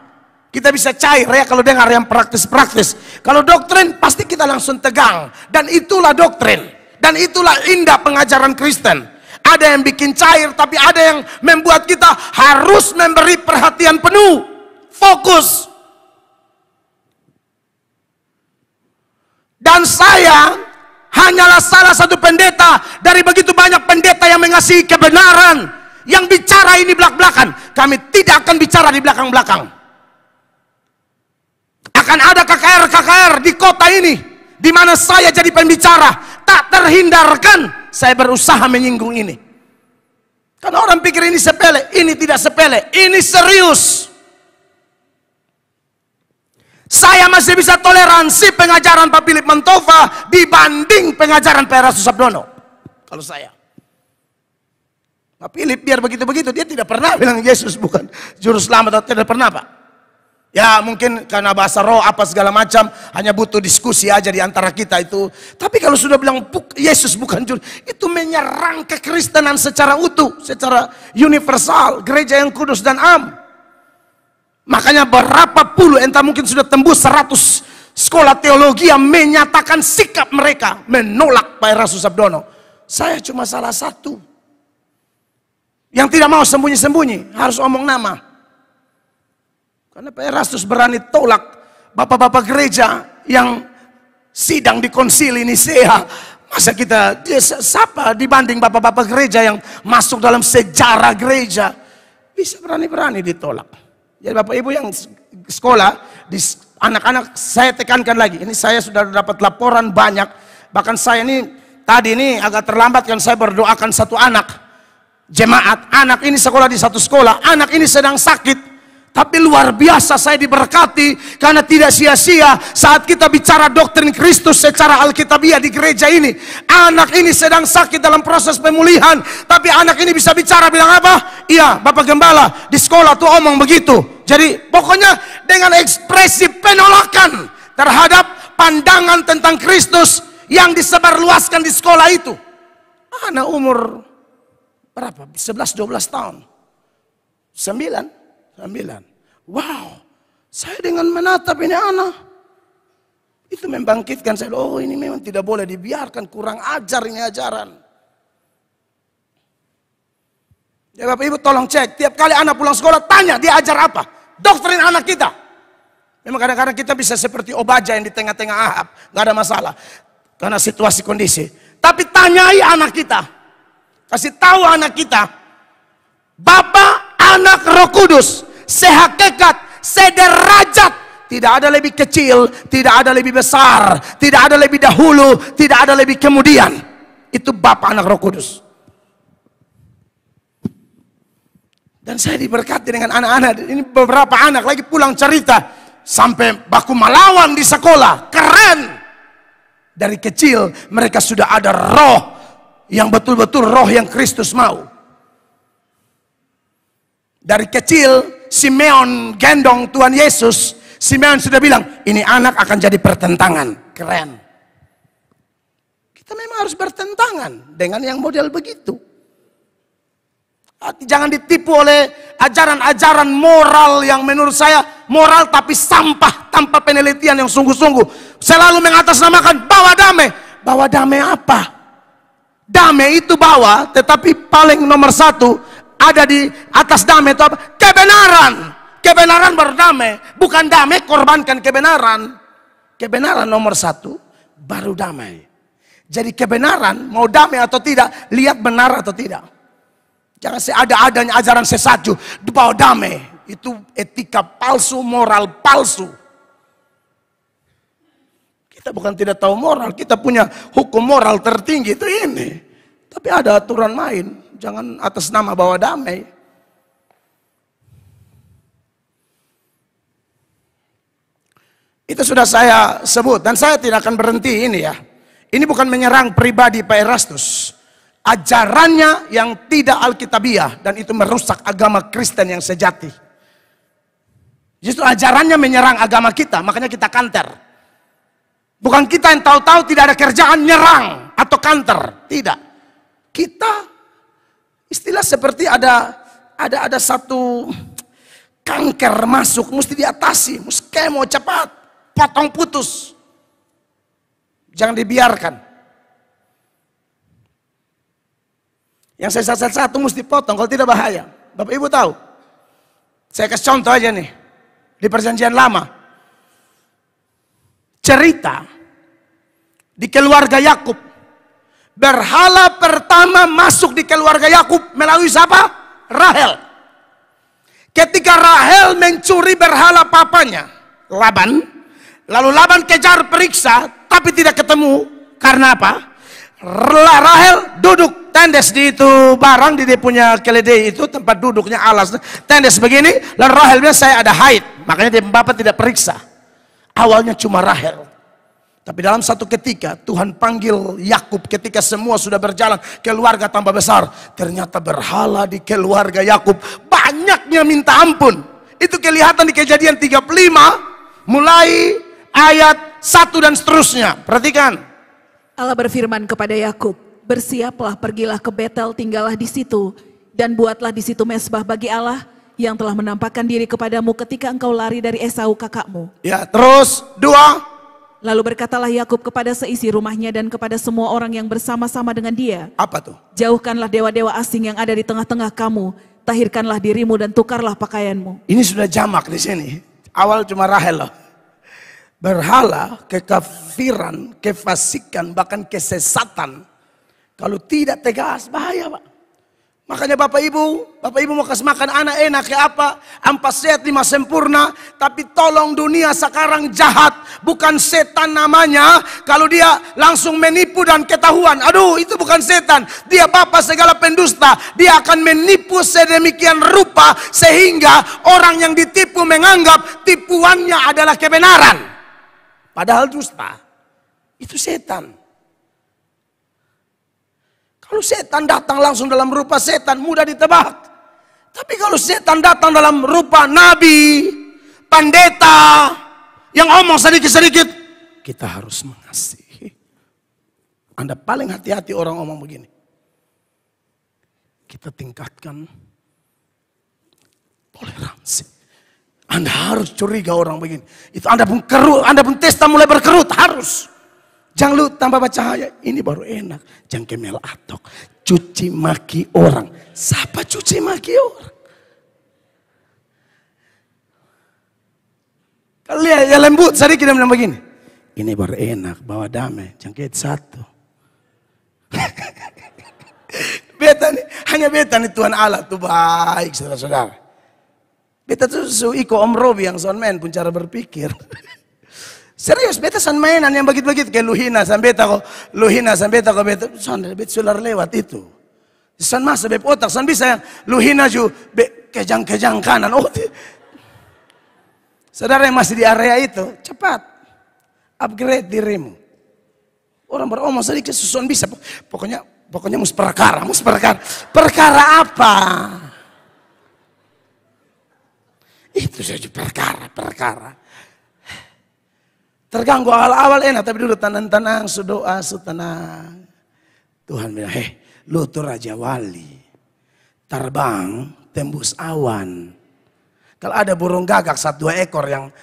A: Kita bisa cair ya kalau dengar yang praktis-praktis. Kalau doktrin pasti kita langsung tegang. Dan itulah doktrin. Dan itulah indah pengajaran Kristen. Ada yang bikin cair, tapi ada yang membuat kita harus memberi perhatian penuh, fokus. Dan saya hanyalah salah satu pendeta dari begitu banyak pendeta yang mengasihi kebenaran, yang bicara ini belak-belakan. Kami tidak akan bicara di belakang-belakang. Akan ada KKR-KKR di kota ini, di mana saya jadi pembicara. Tak terhindarkan saya berusaha menyinggung ini. Karena orang pikir ini sepele. Ini tidak sepele, ini serius. Saya masih bisa toleransi pengajaran Pak Philip Mantova dibanding pengajaran Pak Erastus Sabdono. Kalau saya, Pak Philip biar begitu-begitu, dia tidak pernah bilang Yesus bukan juru selamat, atau tidak pernah, Pak. Ya mungkin karena bahasa roh apa segala macam, hanya butuh diskusi aja di antara kita itu. Tapi kalau sudah bilang Yesus bukan juru, itu menyerang kekristenan secara utuh, secara universal, gereja yang kudus dan am. Makanya berapa puluh, entah mungkin sudah tembus 100 sekolah teologi yang menyatakan sikap mereka menolak Pak Erastus Sabdono. Saya cuma salah satu yang tidak mau sembunyi-sembunyi, harus omong nama. Karena Pak Erastus berani tolak bapak-bapak gereja yang sidang di konsili Nisea. Masa kita siapa dibanding bapak-bapak gereja yang masuk dalam sejarah gereja, bisa berani-berani ditolak. Jadi bapak ibu yang sekolah, di anak-anak saya tekankan lagi. Ini saya sudah dapat laporan banyak. Bahkan saya ini tadi ini agak terlambat kan, saya berdoakan satu anak jemaat. Anak ini sekolah di satu sekolah. Anak ini sedang sakit. Tapi luar biasa saya diberkati karena tidak sia-sia saat kita bicara doktrin Kristus secara Alkitabiah di gereja ini. Anak ini sedang sakit dalam proses pemulihan, tapi anak ini bisa bicara, bilang apa? Iya, Bapak Gembala, di sekolah tuh omong begitu. Jadi pokoknya dengan ekspresi penolakan terhadap pandangan tentang Kristus yang disebarluaskan di sekolah itu. Anak umur berapa? 11-12 tahun. 9. Wow, saya dengan menatap ini anak, itu membangkitkan saya. Oh, ini memang tidak boleh dibiarkan, kurang ajar ini ajaran. Ya Bapak Ibu tolong cek, tiap kali anak pulang sekolah tanya dia ajar apa, doktrin anak kita. Memang kadang-kadang kita bisa seperti Obaja yang di tengah-tengah Ahab, gak ada masalah karena situasi kondisi. Tapi tanyai anak kita, kasih tahu anak kita, Bapa, Anak, Roh Kudus, sehakikat, sederajat. Tidak ada lebih kecil, tidak ada lebih besar, tidak ada lebih dahulu, tidak ada lebih kemudian. Itu Bapa, Anak, Roh Kudus. Dan saya diberkati dengan anak-anak. Ini beberapa anak lagi pulang cerita, sampai baku melawan di sekolah. Keren. Dari kecil mereka sudah ada roh yang betul-betul roh yang Kristus mau. Dari kecil Simeon gendong Tuhan Yesus, Simeon sudah bilang, ini anak akan jadi pertentangan. Keren. Kita memang harus bertentangan dengan yang model begitu. Jangan ditipu oleh ajaran-ajaran moral yang menurut saya moral tapi sampah, tanpa penelitian yang sungguh-sungguh. Selalu mengatasnamakan bawa damai. Bawa damai apa? Damai itu bawa, tetapi paling nomor satu ada di atas damai itu apa? Kebenaran. Kebenaran berdamai. Bukan damai korbankan kebenaran. Kebenaran nomor satu, baru damai. Jadi kebenaran, mau damai atau tidak, lihat benar atau tidak. Jangan ada-adanya ajaran sesat dibawa damai. Itu etika palsu, moral palsu. Kita bukan tidak tahu moral, kita punya hukum moral tertinggi itu ini. Tapi ada aturan main. Jangan atas nama bawa damai. Itu sudah saya sebut dan saya tidak akan berhenti ini ya. Ini bukan menyerang pribadi Pak Erastus. Ajarannya yang tidak alkitabiah dan itu merusak agama Kristen yang sejati. Justru ajarannya menyerang agama kita, makanya kita kanter. Bukan kita yang tahu-tahu tidak ada kerjaan nyerang atau kanter, tidak. Kita istilah seperti ada satu kanker masuk, mesti diatasi, mesti kemo cepat, potong putus. Jangan dibiarkan. Yang saya satu mesti potong, kalau tidak bahaya. Bapak Ibu tahu? Saya kasih contoh aja nih. Di perjanjian lama. Cerita di keluarga Yakub. Berhala pertama masuk di keluarga Yakub melalui siapa? Rahel. Ketika Rahel mencuri berhala papanya, Laban. Lalu Laban kejar periksa, tapi tidak ketemu. Karena apa? Rahel duduk tendes di itu barang di dia punya keledai itu tempat duduknya alas tendes begini. Lalu Rahel bilang saya ada haid, makanya dia bapak tidak periksa. Awalnya cuma Rahel, tapi dalam satu ketika Tuhan panggil Yakub ketika semua sudah berjalan, keluarga tambah besar. Ternyata berhala di keluarga Yakub banyaknya minta ampun. Itu kelihatan di Kejadian 35 mulai ayat 1 dan seterusnya. Perhatikan.
B: Allah berfirman kepada Yakub, bersiaplah, pergilah ke Betel, tinggallah di situ, dan buatlah di situ mezbah bagi Allah yang telah menampakkan diri kepadamu ketika engkau lari dari Esau kakakmu.
A: Ya, terus 2.
B: Lalu berkatalah Yakub kepada seisi rumahnya dan kepada semua orang yang bersama-sama dengan dia.
A: Apa tuh?
B: Jauhkanlah dewa-dewa asing yang ada di tengah-tengah kamu, tahirkanlah dirimu dan tukarlah pakaianmu.
A: Ini sudah jamak di sini. Awal cuma Rahel loh. Berhala, kekafiran, kefasikan, bahkan kesesatan. Kalau tidak tegas, bahaya Pak. Makanya Bapak Ibu mau kasih makan anak enak kayak apa? 4 sehat 5 sempurna. Tapi tolong, dunia sekarang jahat. Bukan setan namanya. Kalau dia langsung menipu dan ketahuan, aduh itu bukan setan. Dia bapa segala pendusta. Dia akan menipu sedemikian rupa sehingga orang yang ditipu menganggap tipuannya adalah kebenaran. Padahal dusta. Itu setan. Kalau setan datang langsung dalam rupa setan, mudah ditebak. Tapi kalau setan datang dalam rupa nabi, pendeta, yang omong sedikit-sedikit, kita harus mengasihi. Anda paling hati-hati orang omong begini. Kita tingkatkan toleransi. Anda harus curiga orang begini. Itu Anda pun kerut, Anda pun testa mulai berkerut, harus. Jangan lu tambah cahaya, ini baru enak. Jangan kemel atok, cuci maki orang. Siapa cuci maki orang? Kalau lihat ya lembut, sedikit dia bilang begini. Ini baru enak, bawa damai, jangkit satu. Beta nih, hanya beta nih Tuhan Allah tuh baik saudara-saudara. Beta tuh iko Om Robi yang son main pun cara berpikir. Serius, beta san mainan yang begitu-begitu kayak luhina sampai beta kok, luhina sampai beta kok beta son beta sular lewat itu. San masa beb otak san bisa yang luhina ju kejang-kejang kanan. Oh, saudara yang masih di area itu, cepat upgrade dirimu. Orang beromong sedikit susun bisa, pokoknya mus perkara. Perkara apa? Itu saja perkara. Terganggu awal-awal enak, tapi dulu tenang, sudoa, tenang. Tuhan bilang, lu tuh Raja Wali. Terbang, tembus awan. Kalau ada burung gagak 1-2 ekor yang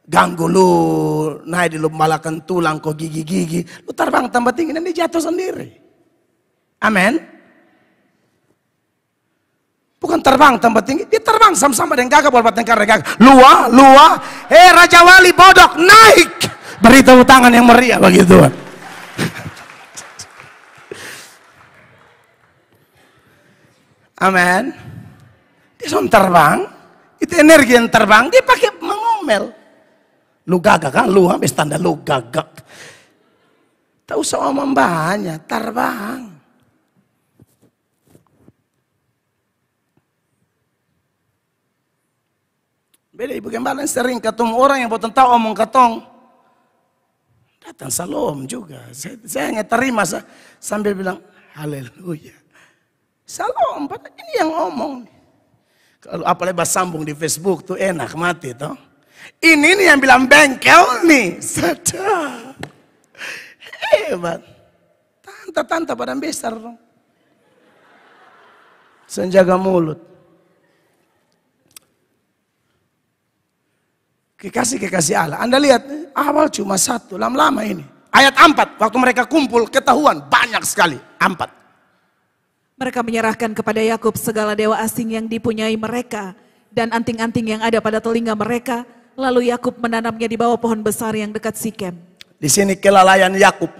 A: ganggu lu, naik di lu malakan tulang, kok gigi-gigi. Lu terbang tambah tinggi dan dia jatuh sendiri. Amin. Bukan terbang tambah tinggi, dia terbang sama-sama dengan gagak, buat tengkar gagak. Lua, Raja Wali bodok, naik. Beritahu tangan yang meriah bagi Tuhan. Amin. Dia sudah terbang, itu energi yang terbang, dia pakai mengomel. Lu gagak kan, lu habis tanda lu gagak. Tak usah omong banyak, terbang. Beda Ibu Gembala sering ketemu orang yang buatan tahu omong ketong. Datang salam juga. Saya hanya terima sambil bilang haleluya. Salam, ini yang ngomong. Kalau apalagi bahas sambung di Facebook tuh enak mati toh. Ini nih yang bilang bengkel nih. Sedap. Hebat. Tante-tante pada besar dong. Senjaga mulut. Kekasih Allah. Anda lihat, awal cuma 1, lama-lama ini. Ayat 4, waktu mereka kumpul, ketahuan banyak sekali. 4.
B: Mereka menyerahkan kepada Yakub segala dewa asing yang dipunyai mereka dan anting-anting yang ada pada telinga mereka. Lalu Yakub menanamnya di bawah pohon besar yang dekat Sikem.
A: Di sini kelalaian Yakub.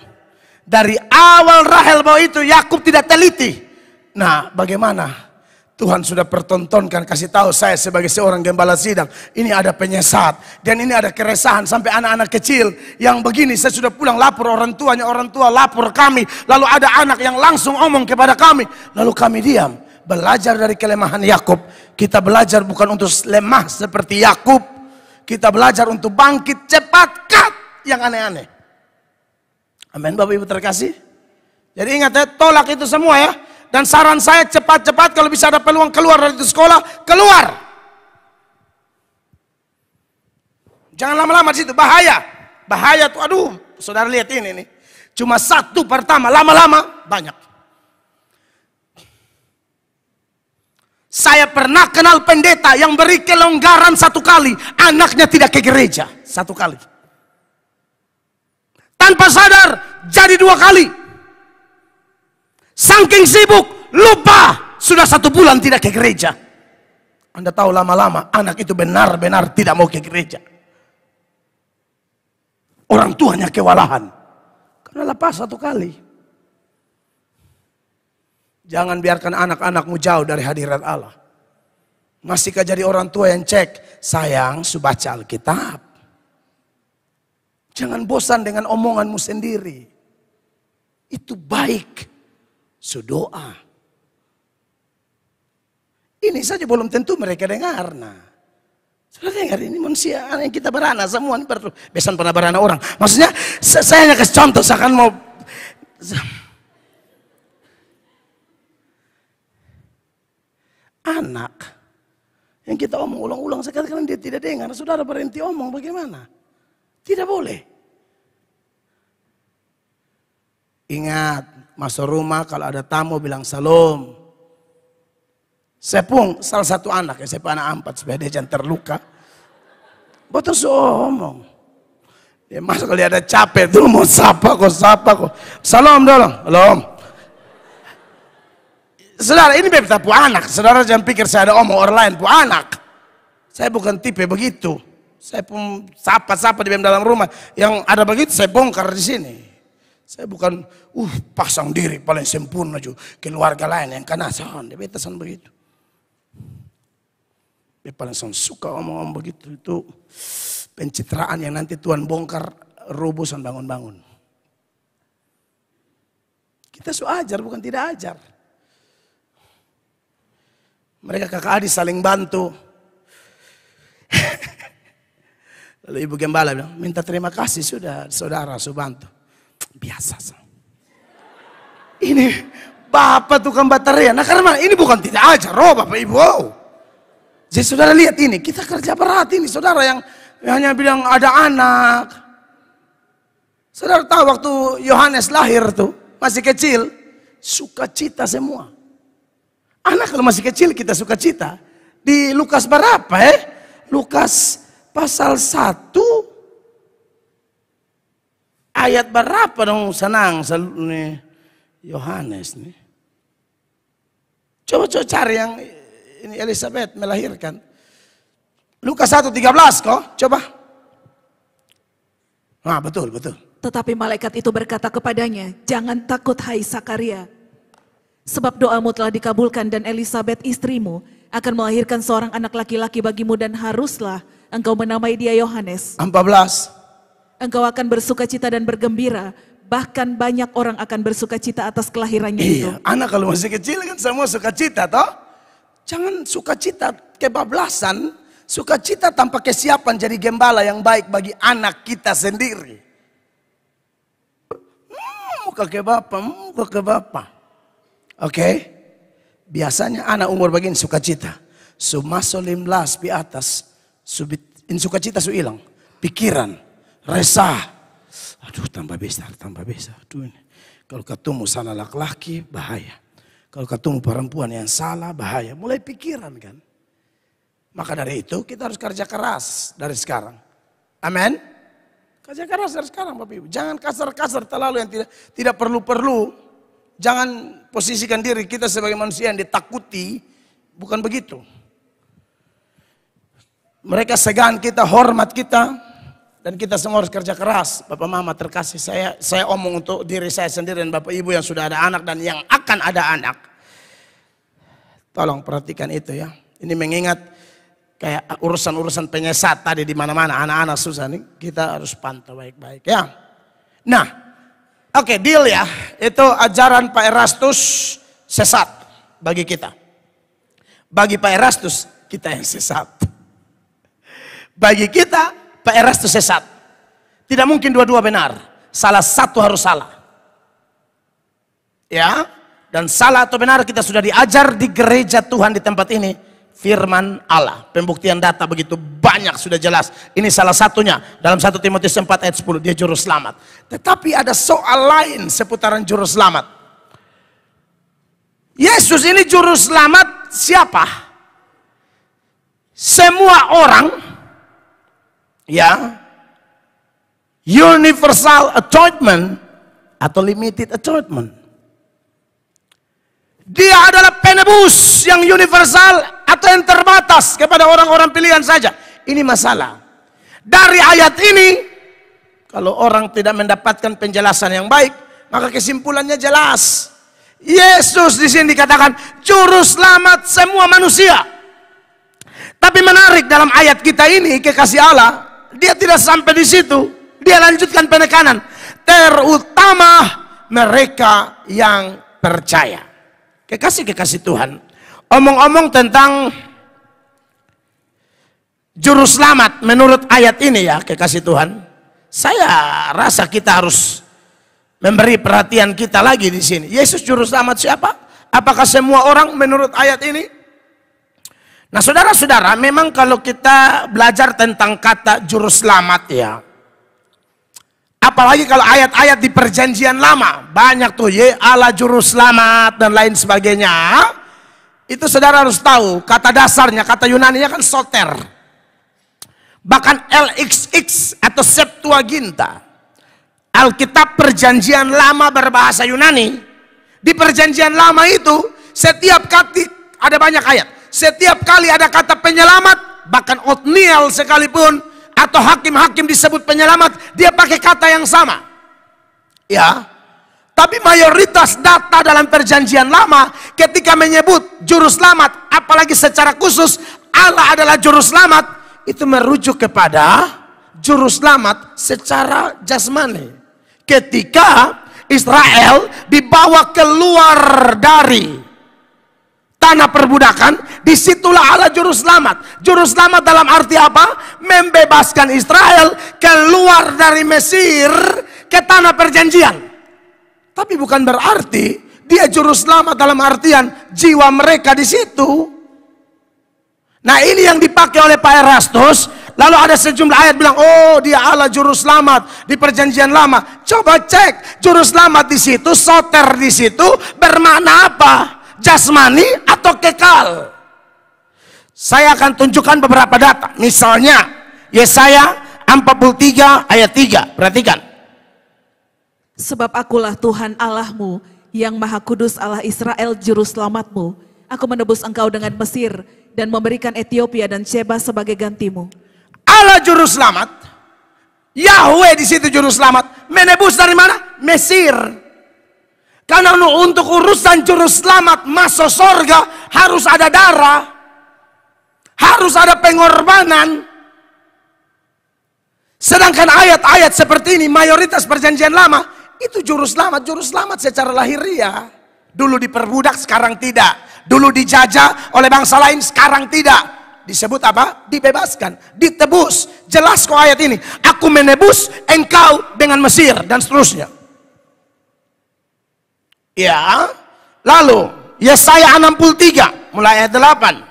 A: Dari awal Rahel bawa itu Yakub tidak teliti. Nah, bagaimana? Tuhan sudah pertontonkan, kasih tahu saya sebagai seorang gembala sidang. Ini ada penyesat dan ini ada keresahan sampai anak-anak kecil yang begini. Saya sudah pulang lapor orang tuanya, orang tua lapor kami. Lalu ada anak yang langsung omong kepada kami. Lalu kami diam. Belajar dari kelemahan Yakub. Kita belajar bukan untuk lemah seperti Yakub. Kita belajar untuk bangkit cepat, cut yang aneh-aneh. Amin, Bapak Ibu terkasih. Jadi ingat ya, tolak itu semua ya. Dan saran saya cepat-cepat kalau bisa ada peluang keluar dari itu sekolah, keluar. Jangan lama-lama di situ, bahaya. Bahaya tuh, aduh, saudara lihat ini nih. Cuma satu pertama, lama-lama banyak. Saya pernah kenal pendeta yang beri kelonggaran satu kali, anaknya tidak ke gereja, satu kali. Tanpa sadar, jadi dua kali. Saking sibuk, lupa, sudah 1 bulan tidak ke gereja. Anda tahu lama-lama anak itu benar-benar tidak mau ke gereja. Orang tuanya kewalahan. Karena lepas 1 kali. Jangan biarkan anak-anakmu jauh dari hadirat Allah. Masihkah jadi orang tua yang cek, sayang, sudah baca Alkitab. Jangan bosan dengan omonganmu sendiri. Itu baik. Doa. Ini saja belum tentu mereka dengar. Nah, sudah dengar ini manusia yang kita beranak semua ini besan pernah beranak orang. Maksudnya saya hanya kasih contoh seakan mau anak yang kita omong ulang-ulang sekali-kali dia tidak dengar. Saudara berhenti omong bagaimana? Tidak boleh. Ingat, masuk rumah kalau ada tamu bilang salam. Sepung salah satu anak, ya saya anak 4 supaya dia jangan terluka. Betul omong. Dia masuk kalau dia ada capek dulu mau sapa kok. Salam dulu, salam. Saudara ini bebas pu anak. Saudara jangan pikir saya ada omong orang lain pu anak. Saya bukan tipe begitu. Saya pun sapa-sapa di dalam rumah. Yang ada begitu saya bongkar di sini. Saya bukan pasang diri paling sempurna juga keluarga lain yang kanasan. Dia betasan begitu. Dia paling suka omong-omong begitu. Itu pencitraan yang nanti Tuhan bongkar rubusan bangun-bangun. Kita ajar bukan tidak ajar. Mereka kakak adik saling bantu. Lalu ibu gembala bilang, minta terima kasih sudah saudara bantu. Biasa. Ini bapak tukang baterai. Nah karena ini bukan tidak ajar, bapak ibu. Jadi saudara lihat ini, kita kerja berat ini. Saudara yang hanya bilang ada anak. Saudara tahu waktu Yohanes lahir tuh, masih kecil, sukacita semua. Anak kalau masih kecil kita sukacita. Di Lukas berapa Lukas pasal 1. Ayat berapa dong senang nih Yohanes nih. Coba cari yang ini Elizabeth melahirkan. Lukas 1:13 kok, coba. Nah, betul.
B: Tetapi malaikat itu berkata kepadanya, jangan takut hai Sakaria. Sebab doamu telah dikabulkan dan Elizabeth istrimu akan melahirkan seorang anak laki-laki bagimu dan haruslah engkau menamai dia Yohanes.
A: 14.
B: Engkau akan bersukacita dan bergembira, bahkan banyak orang akan bersukacita atas kelahirannya itu.
A: Iya, anak kalau masih kecil kan semua sukacita toh. Jangan sukacita kebablasan, sukacita tanpa kesiapan jadi gembala yang baik bagi anak kita sendiri. Muka ke bapak. Oke. Biasanya anak umur begini sukacita. Sumaso 15 di atas, sukacita su hilang. Pikiran. Resah, aduh tambah besar. Aduh ini. Kalau ketemu salah laki-laki bahaya. Kalau ketemu perempuan yang salah bahaya. Mulai pikiran kan. Maka dari itu kita harus kerja keras dari sekarang. Amin. Kerja keras dari sekarang Bapak Ibu. Jangan kasar-kasar terlalu yang tidak perlu-perlu. Jangan posisikan diri kita sebagai manusia yang ditakuti. Bukan begitu. Mereka segan kita, hormat kita. Dan kita semua harus kerja keras. Bapak Mama terkasih, saya omong untuk diri saya sendiri dan Bapak Ibu yang sudah ada anak dan yang akan ada anak. Tolong perhatikan itu ya. Ini mengingat kayak urusan-urusan penyesat tadi di mana-mana, anak-anak susah nih. Kita harus pantau baik-baik ya. Nah, oke, deal ya. Itu ajaran Pak Erastus sesat bagi kita. Bagi Pak Erastus, kita yang sesat. Bagi kita, Pak Erastus sesat. Tidak mungkin dua-dua benar. Salah satu harus salah. Ya, dan salah atau benar kita sudah diajar di gereja Tuhan di tempat ini. Firman Allah. Pembuktian data begitu banyak sudah jelas. Ini salah satunya. Dalam 1 Timotius 4 ayat 10. Dia juru selamat. Tetapi ada soal lain seputaran juru selamat. Yesus ini juru selamat siapa? Semua orang, ya, universal atonement atau limited atonement. Dia adalah penebus yang universal atau yang terbatas kepada orang-orang pilihan saja. Ini masalah. Dari ayat ini, kalau orang tidak mendapatkan penjelasan yang baik, maka kesimpulannya jelas. Yesus di sini dikatakan juru selamat semua manusia. Tapi menarik dalam ayat kita ini kekasih Allah, dia tidak sampai di situ. Dia lanjutkan penekanan, terutama mereka yang percaya. Kekasih-kekasih Tuhan, omong-omong tentang juru selamat menurut ayat ini ya kekasih Tuhan, saya rasa kita harus memberi perhatian kita lagi di sini. Yesus juru selamat siapa? Apakah semua orang menurut ayat ini? Nah saudara-saudara, memang kalau kita belajar tentang kata juru selamat ya, apalagi kalau ayat-ayat di perjanjian lama, banyak tuh Allah juru selamat dan lain sebagainya. Itu saudara harus tahu, kata dasarnya, kata Yunaninya kan soter. Bahkan LXX atau Septuaginta, Alkitab perjanjian lama berbahasa Yunani. Di perjanjian lama itu setiap kali ada banyak ayat. Setiap kali ada kata penyelamat, bahkan Otniel sekalipun atau hakim-hakim disebut penyelamat, dia pakai kata yang sama. Ya. Tapi mayoritas data dalam perjanjian lama ketika menyebut juru selamat, apalagi secara khusus Allah adalah juru selamat, itu merujuk kepada juru selamat secara jasmani. Ketika Israel dibawa keluar dari tanah perbudakan, disitulah Allah juru selamat. Juru selamat dalam arti apa? Membebaskan Israel keluar dari Mesir ke tanah perjanjian. Tapi bukan berarti dia juru selamat dalam artian jiwa mereka di situ. Nah ini yang dipakai oleh Pak Erastus. Lalu ada sejumlah ayat bilang, oh dia Allah juru selamat di perjanjian lama. Coba cek juru selamat di situ, soter di situ bermakna apa? Jasmani atau kekal? Saya akan tunjukkan beberapa data. Misalnya Yesaya 43 ayat 3. Perhatikan.
B: Sebab akulah Tuhan Allahmu yang maha kudus, Allah Israel juru selamatmu. Aku menebus engkau dengan Mesir dan memberikan Ethiopia dan Sheba sebagai gantimu.
A: Allah juru selamat, Yahweh di situ juru selamat, menebus dari mana? Mesir. Karena untuk urusan juru selamat masuk surga harus ada darah, harus ada pengorbanan. Sedangkan ayat-ayat seperti ini mayoritas perjanjian lama itu juru selamat secara lahiriah. Dulu diperbudak, sekarang tidak. Dulu dijajah oleh bangsa lain, sekarang tidak. Disebut apa? Dibebaskan, ditebus. Jelas kok ayat ini. Aku menebus engkau dengan Mesir dan seterusnya. Ya. Lalu Yesaya 63 mulai ayat 8.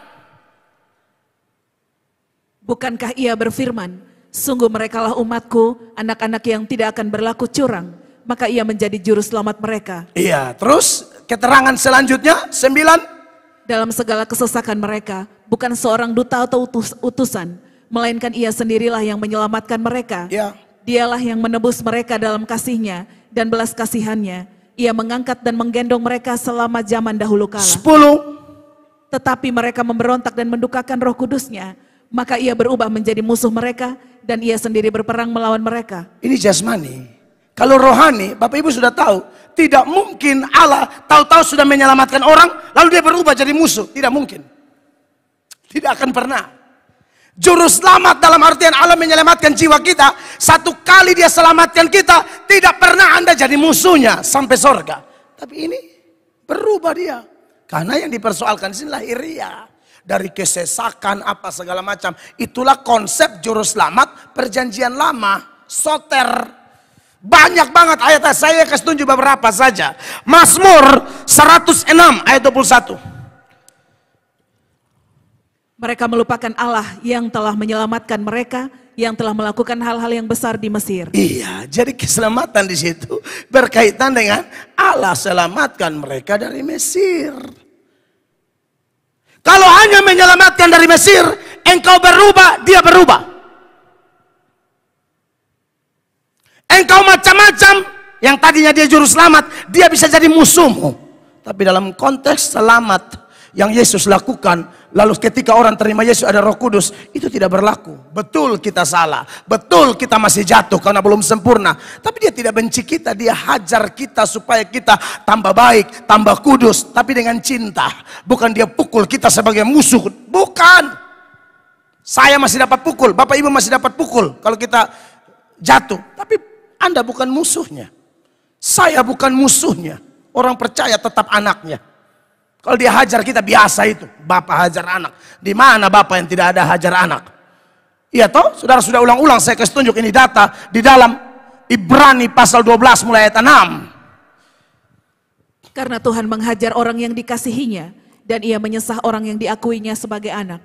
B: Bukankah ia berfirman, sungguh merekalah umatku, anak-anak yang tidak akan berlaku curang, maka ia menjadi juru selamat mereka.
A: Iya, terus keterangan selanjutnya 9.
B: Dalam segala kesesakan mereka, bukan seorang duta atau utusan, melainkan ia sendirilah yang menyelamatkan mereka.
A: Ya.
B: Dialah yang menebus mereka dalam kasihnya dan belas kasihannya, Ia mengangkat dan menggendong mereka selama zaman dahulu kala.
A: 10.
B: Tetapi mereka memberontak dan mendukakan Roh Kudusnya, maka ia berubah menjadi musuh mereka dan ia sendiri berperang melawan mereka.
A: Ini jasmani. Kalau rohani, Bapak Ibu sudah tahu, tidak mungkin Allah tahu-tahu sudah menyelamatkan orang, lalu dia berubah jadi musuh. Tidak mungkin. Tidak akan pernah. Juru selamat dalam artian Allah menyelamatkan jiwa kita. Satu kali dia selamatkan kita, tidak pernah Anda jadi musuhnya sampai sorga. Tapi ini berubah dia. Karena yang dipersoalkan di sini lahiriah. Dari kesesakan apa segala macam. Itulah konsep juru selamat perjanjian lama. Soter. Banyak banget ayat, saya kasih tunjuk beberapa saja. Mazmur 106 ayat 21.
B: Mereka melupakan Allah yang telah menyelamatkan mereka, yang telah melakukan hal-hal yang besar di Mesir.
A: Iya, jadi keselamatan di situ berkaitan dengan Allah selamatkan mereka dari Mesir. Kalau hanya menyelamatkan dari Mesir, engkau berubah, dia berubah. Engkau macam-macam, yang tadinya dia juru selamat, dia bisa jadi musuhmu. Tapi dalam konteks selamat yang Yesus lakukan, lalu ketika orang terima Yesus ada Roh Kudus, itu tidak berlaku. Betul kita salah, betul kita masih jatuh karena belum sempurna. Tapi dia tidak benci kita, dia hajar kita supaya kita tambah baik, tambah kudus. Tapi dengan cinta, bukan dia pukul kita sebagai musuh. Bukan. Saya masih dapat pukul, Bapak Ibu masih dapat pukul kalau kita jatuh. Tapi Anda bukan musuhnya. Saya bukan musuhnya. Orang percaya tetap anaknya. Kalau dia hajar kita biasa itu, bapak hajar anak. Di mana bapak yang tidak ada hajar anak? Iya toh, saudara sudah ulang-ulang saya kasih tunjuk ini data di dalam Ibrani pasal 12 mulai ayat 6.
B: Karena Tuhan menghajar orang yang dikasihinya dan ia menyesah orang yang diakuinya sebagai anak.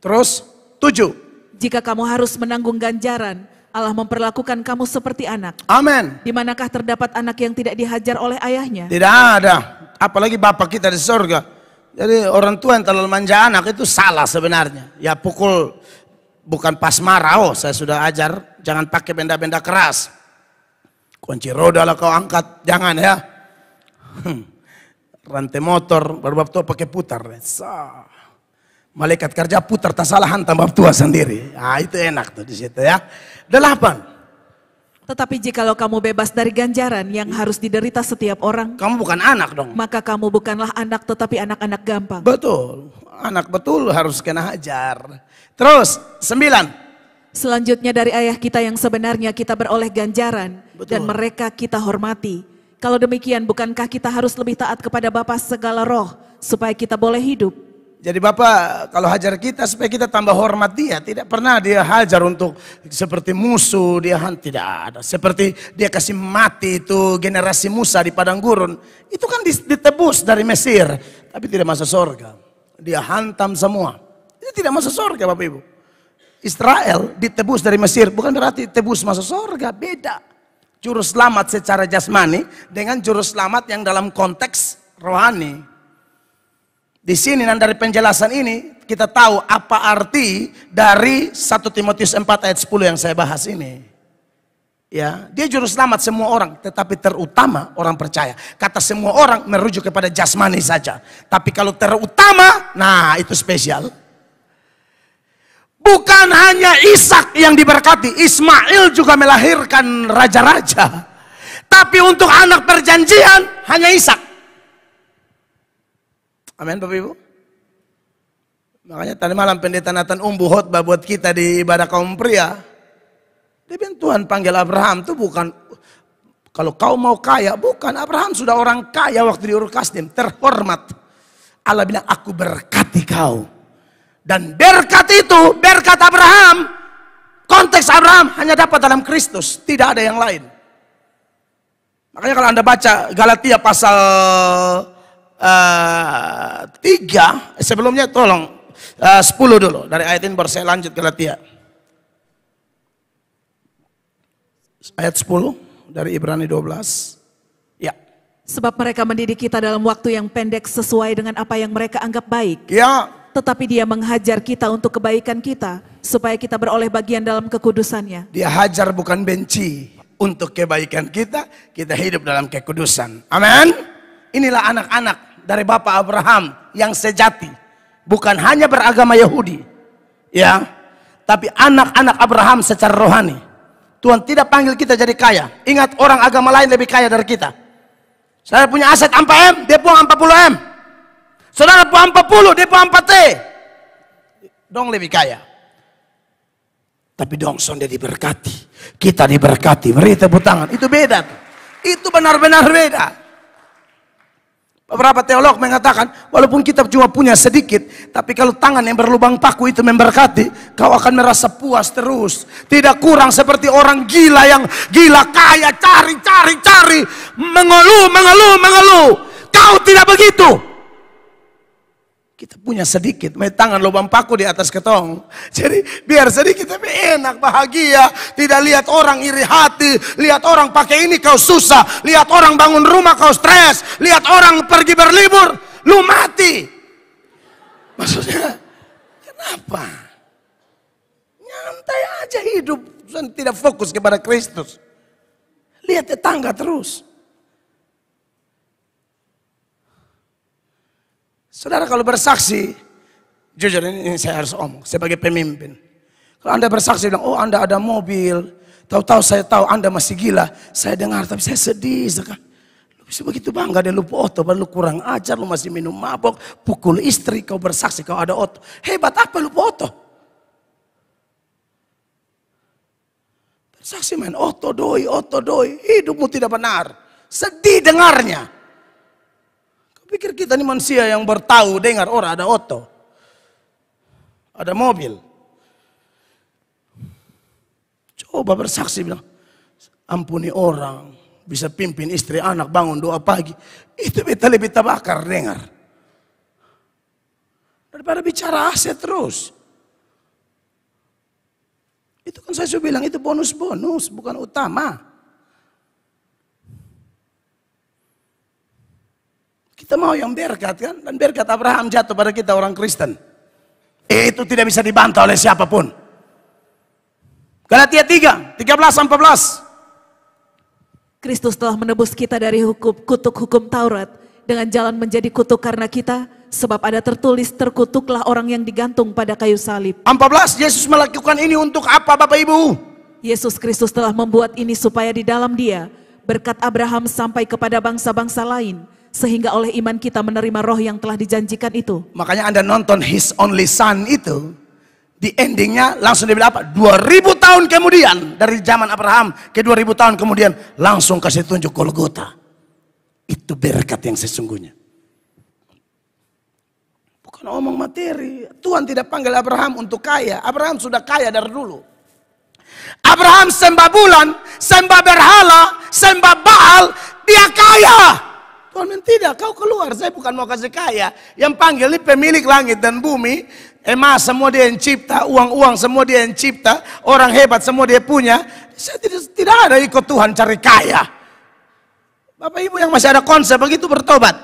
A: Terus 7.
B: Jika kamu harus menanggung ganjaran, Allah memperlakukan kamu seperti anak.
A: Amin.
B: Di manakah terdapat anak yang tidak dihajar oleh ayahnya?
A: Tidak ada. Apalagi bapak kita di surga. Jadi orang tua yang terlalu manja anak itu salah sebenarnya. Ya pukul bukan pas marah. Oh saya sudah ajar, jangan pakai benda-benda keras. Kunci roda lah kau angkat, jangan ya. Rantai motor baru bab tua pakai putar. Malaikat kerja putar, tak salah hantam bab tua sendiri. Nah itu enak tuh di situ ya. 8.
B: Tetapi jikalau kamu bebas dari ganjaran yang harus diderita setiap orang,
A: kamu bukan anak dong.
B: maka kamu bukanlah anak tetapi anak-anak gampang.
A: Betul, anak betul harus kena hajar. Terus 9.
B: Selanjutnya dari ayah kita yang sebenarnya kita beroleh ganjaran.
A: Betul.
B: Dan mereka kita hormati. Kalau demikian bukankah kita harus lebih taat kepada Bapa segala roh supaya kita boleh hidup?
A: Jadi Bapak kalau hajar kita supaya kita tambah hormat dia. Tidak pernah dia hajar untuk seperti musuh. Dia tidak ada. Seperti dia kasih mati itu generasi Musa di padang gurun. Itu kan ditebus dari Mesir. Tapi tidak masuk surga. Dia hantam semua. Itu tidak masuk surga Bapak Ibu. Israel ditebus dari Mesir. Bukan berarti tebus masuk surga. Beda. Juru selamat secara jasmani dengan juru selamat yang dalam konteks rohani. Di sini dan dari penjelasan ini kita tahu apa arti dari 1 Timotius 4 ayat 10 yang saya bahas ini. Ya, dia juru selamat semua orang, tetapi terutama orang percaya. Kata semua orang merujuk kepada jasmani saja. Tapi kalau terutama, nah itu spesial. Bukan hanya Ishak yang diberkati, Ismail juga melahirkan raja-raja. Tapi untuk anak perjanjian hanya Ishak. Amin Bapak Ibu. Makanya tadi malam pendeta Nathan Umbu khotbah buat kita di ibadah kaum pria. Dia bilang Tuhan panggil Abraham itu bukan kalau kau mau kaya, bukan. Abraham sudah orang kaya waktu di Ur Kasdim, terhormat. Allah bilang aku berkati kau. Dan berkat itu, berkat Abraham, konteks Abraham hanya dapat dalam Kristus, tidak ada yang lain. Makanya kalau Anda baca Galatia pasal 3, sebelumnya tolong 10 dulu. Dari ayat ini baru saya lanjut Galatia. Ayat 10 dari Ibrani 12. Ya.
B: Sebab mereka mendidik kita dalam waktu yang pendek sesuai dengan apa yang mereka anggap baik.
A: Ya.
B: Tetapi dia menghajar kita untuk kebaikan kita, supaya kita beroleh bagian dalam kekudusannya.
A: Dia hajar bukan benci. untuk kebaikan kita, kita hidup dalam kekudusan. Amin. Inilah anak-anak dari Bapak Abraham yang sejati. Bukan hanya beragama Yahudi, ya, tapi anak-anak Abraham secara rohani. Tuhan tidak panggil kita jadi kaya. Ingat, orang agama lain lebih kaya dari kita. Saya punya aset 4M, dia puang 40M. Saudara puang 40, dia puang 4T. Dong lebih kaya. Tapi dong dia diberkati. Kita diberkati. Beri tepuk tangan. Itu beda. Itu benar-benar beda. Beberapa teolog mengatakan, walaupun kita cuma punya sedikit, tapi kalau tangan yang berlubang paku itu memberkati, kau akan merasa puas terus. Tidak kurang seperti orang gila yang gila kaya, cari, mengeluh. Kau tidak begitu. Kita punya sedikit, tangan lubang paku di atas ketong. Jadi biar sedikit tapi enak, bahagia. Tidak lihat orang iri hati, lihat orang pakai ini kau susah, lihat orang bangun rumah kau stres, lihat orang pergi berlibur, lu mati. Maksudnya, kenapa? Nyantai aja hidup, tidak fokus kepada Kristus. Lihat tetangga terus. Saudara kalau bersaksi, jujur ini saya harus omong sebagai pemimpin. Kalau Anda bersaksi bilang, oh Anda ada mobil, tahu-tahu saya tahu Anda masih gila, saya dengar tapi saya sedih sekali. Lu bisa begitu bangga deh, lu oto, lu kurang ajar, lu masih minum mabok, pukul istri, kau bersaksi kau ada oto. Hebat apa lu oto? Bersaksi main oto doi, hidupmu tidak benar. Sedih dengarnya. Pikir kita ini manusia yang bertahu dengar orang ada oto, ada mobil. Coba bersaksi bilang, ampuni orang, bisa pimpin istri anak bangun doa pagi. Itu beta lebih tabakar dengar. Daripada bicara aset terus. Itu kan saya sudah bilang itu bonus-bonus, bukan utama. Kita mau yang berkat kan, dan berkat Abraham jatuh pada kita orang Kristen. Itu tidak bisa dibantah oleh siapapun. Galatia 3:13-14.
B: Kristus telah menebus kita dari kutuk hukum Taurat dengan jalan menjadi kutuk karena kita, sebab ada tertulis terkutuklah orang yang digantung pada kayu salib.
A: 14, Yesus melakukan ini untuk apa Bapak Ibu?
B: Yesus Kristus telah membuat ini supaya di dalam Dia berkat Abraham sampai kepada bangsa-bangsa lain, sehingga oleh iman kita menerima roh yang telah dijanjikan itu.
A: Makanya Anda nonton His Only Son itu, di endingnya langsung dibilang apa? 2000 tahun kemudian, dari zaman Abraham ke 2000 tahun kemudian, langsung kasih tunjuk Golgota. Itu berkat yang sesungguhnya. Bukan omong materi. Tuhan tidak panggil Abraham untuk kaya. Abraham sudah kaya dari dulu. Abraham sembah bulan, sembah berhala, sembah Baal, dia kaya. Tuhan bilang, tidak, kau keluar, saya bukan mau kasih kaya. Yang panggil ini pemilik langit dan bumi. Emas semua dia yang cipta, uang-uang semua dia yang cipta, orang hebat semua dia punya. Saya tidak ada ikut Tuhan cari kaya. Bapak Ibu yang masih ada konsep begitu bertobat.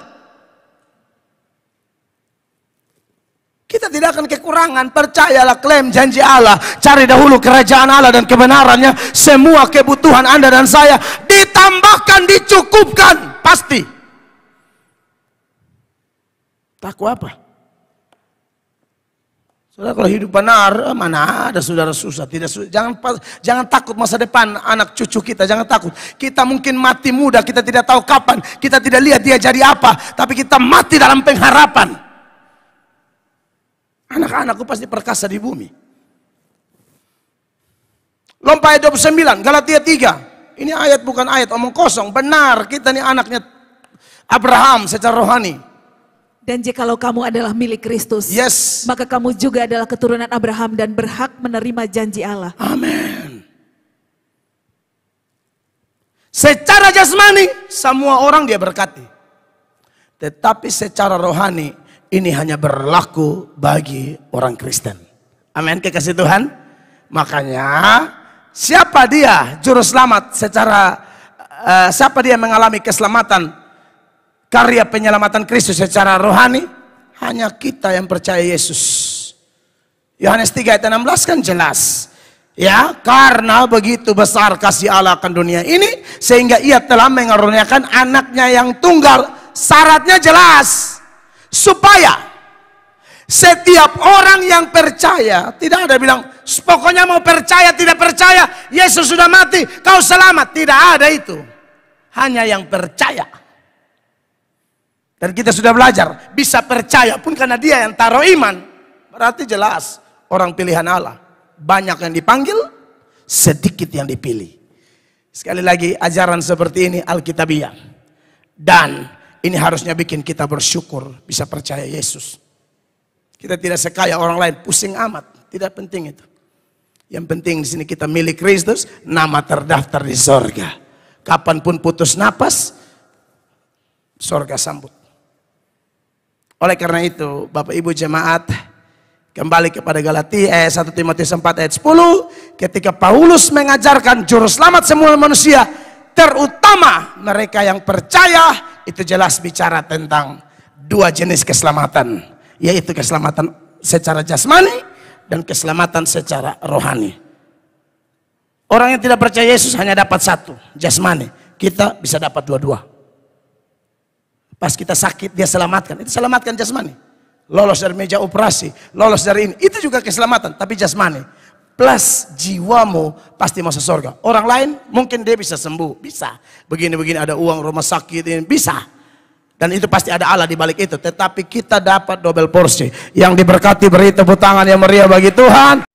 A: Kita tidak akan kekurangan, percayalah, klaim janji Allah. Cari dahulu kerajaan Allah dan kebenarannya. Semua kebutuhan Anda dan saya ditambahkan, dicukupkan, pasti. Takut apa? Saudara kalau hidup benar, mana ada saudara susah, tidak susah. Jangan takut masa depan anak cucu kita, jangan takut. Kita mungkin mati muda, kita tidak tahu kapan, kita tidak lihat dia jadi apa, tapi kita mati dalam pengharapan. Anak-anakku pasti perkasa di bumi. Lompat ayat 29, Galatia 3. Ini ayat bukan ayat omong kosong, benar kita ini anaknya Abraham secara rohani.
B: Dan jikalau kamu adalah milik Kristus,
A: yes,
B: maka kamu juga adalah keturunan Abraham dan berhak menerima janji Allah.
A: Amin. Secara jasmani, semua orang dia berkati. Tetapi secara rohani, ini hanya berlaku bagi orang Kristen. Amin, kekasih Tuhan. Makanya, siapa dia juru selamat siapa dia mengalami keselamatan, karya penyelamatan Kristus secara rohani? Hanya kita yang percaya Yesus. Yohanes 3 ayat 16 kan jelas. Ya, karena begitu besar kasih Allah akan dunia ini, sehingga ia telah mengaruniakan anaknya yang tunggal. Syaratnya jelas, supaya setiap orang yang percaya, tidak ada bilang, pokoknya mau percaya, tidak percaya, Yesus sudah mati, kau selamat. Tidak ada itu. Hanya yang percaya. Dan kita sudah belajar, bisa percaya pun karena dia yang taruh iman. Berarti jelas, orang pilihan Allah. Banyak yang dipanggil, sedikit yang dipilih. Sekali lagi, ajaran seperti ini Alkitabiah. Dan ini harusnya bikin kita bersyukur bisa percaya Yesus. Kita tidak sekaya orang lain, pusing amat. Tidak penting itu. Yang penting di sini kita milik Kristus, nama terdaftar di sorga. Kapanpun putus napas, sorga sambut. Oleh karena itu, Bapak Ibu jemaat, kembali kepada Galatia 1 Timotius 4 ayat 10, ketika Paulus mengajarkan juru selamat semua manusia, terutama mereka yang percaya, itu jelas bicara tentang dua jenis keselamatan, yaitu keselamatan secara jasmani dan keselamatan secara rohani. Orang yang tidak percaya Yesus hanya dapat satu, jasmani. Kita bisa dapat dua-dua. Pas kita sakit dia selamatkan, itu selamatkan jasmani. Lolos dari meja operasi, lolos dari ini, itu juga keselamatan, tapi jasmani. Plus jiwamu pasti masuk surga. Orang lain mungkin dia bisa sembuh, bisa. Begini-begini ada uang rumah sakit ini, bisa. Dan itu pasti ada Allah di balik itu. Tetapi kita dapat double porsi. Yang diberkati beri tepuk tangan yang meriah bagi Tuhan.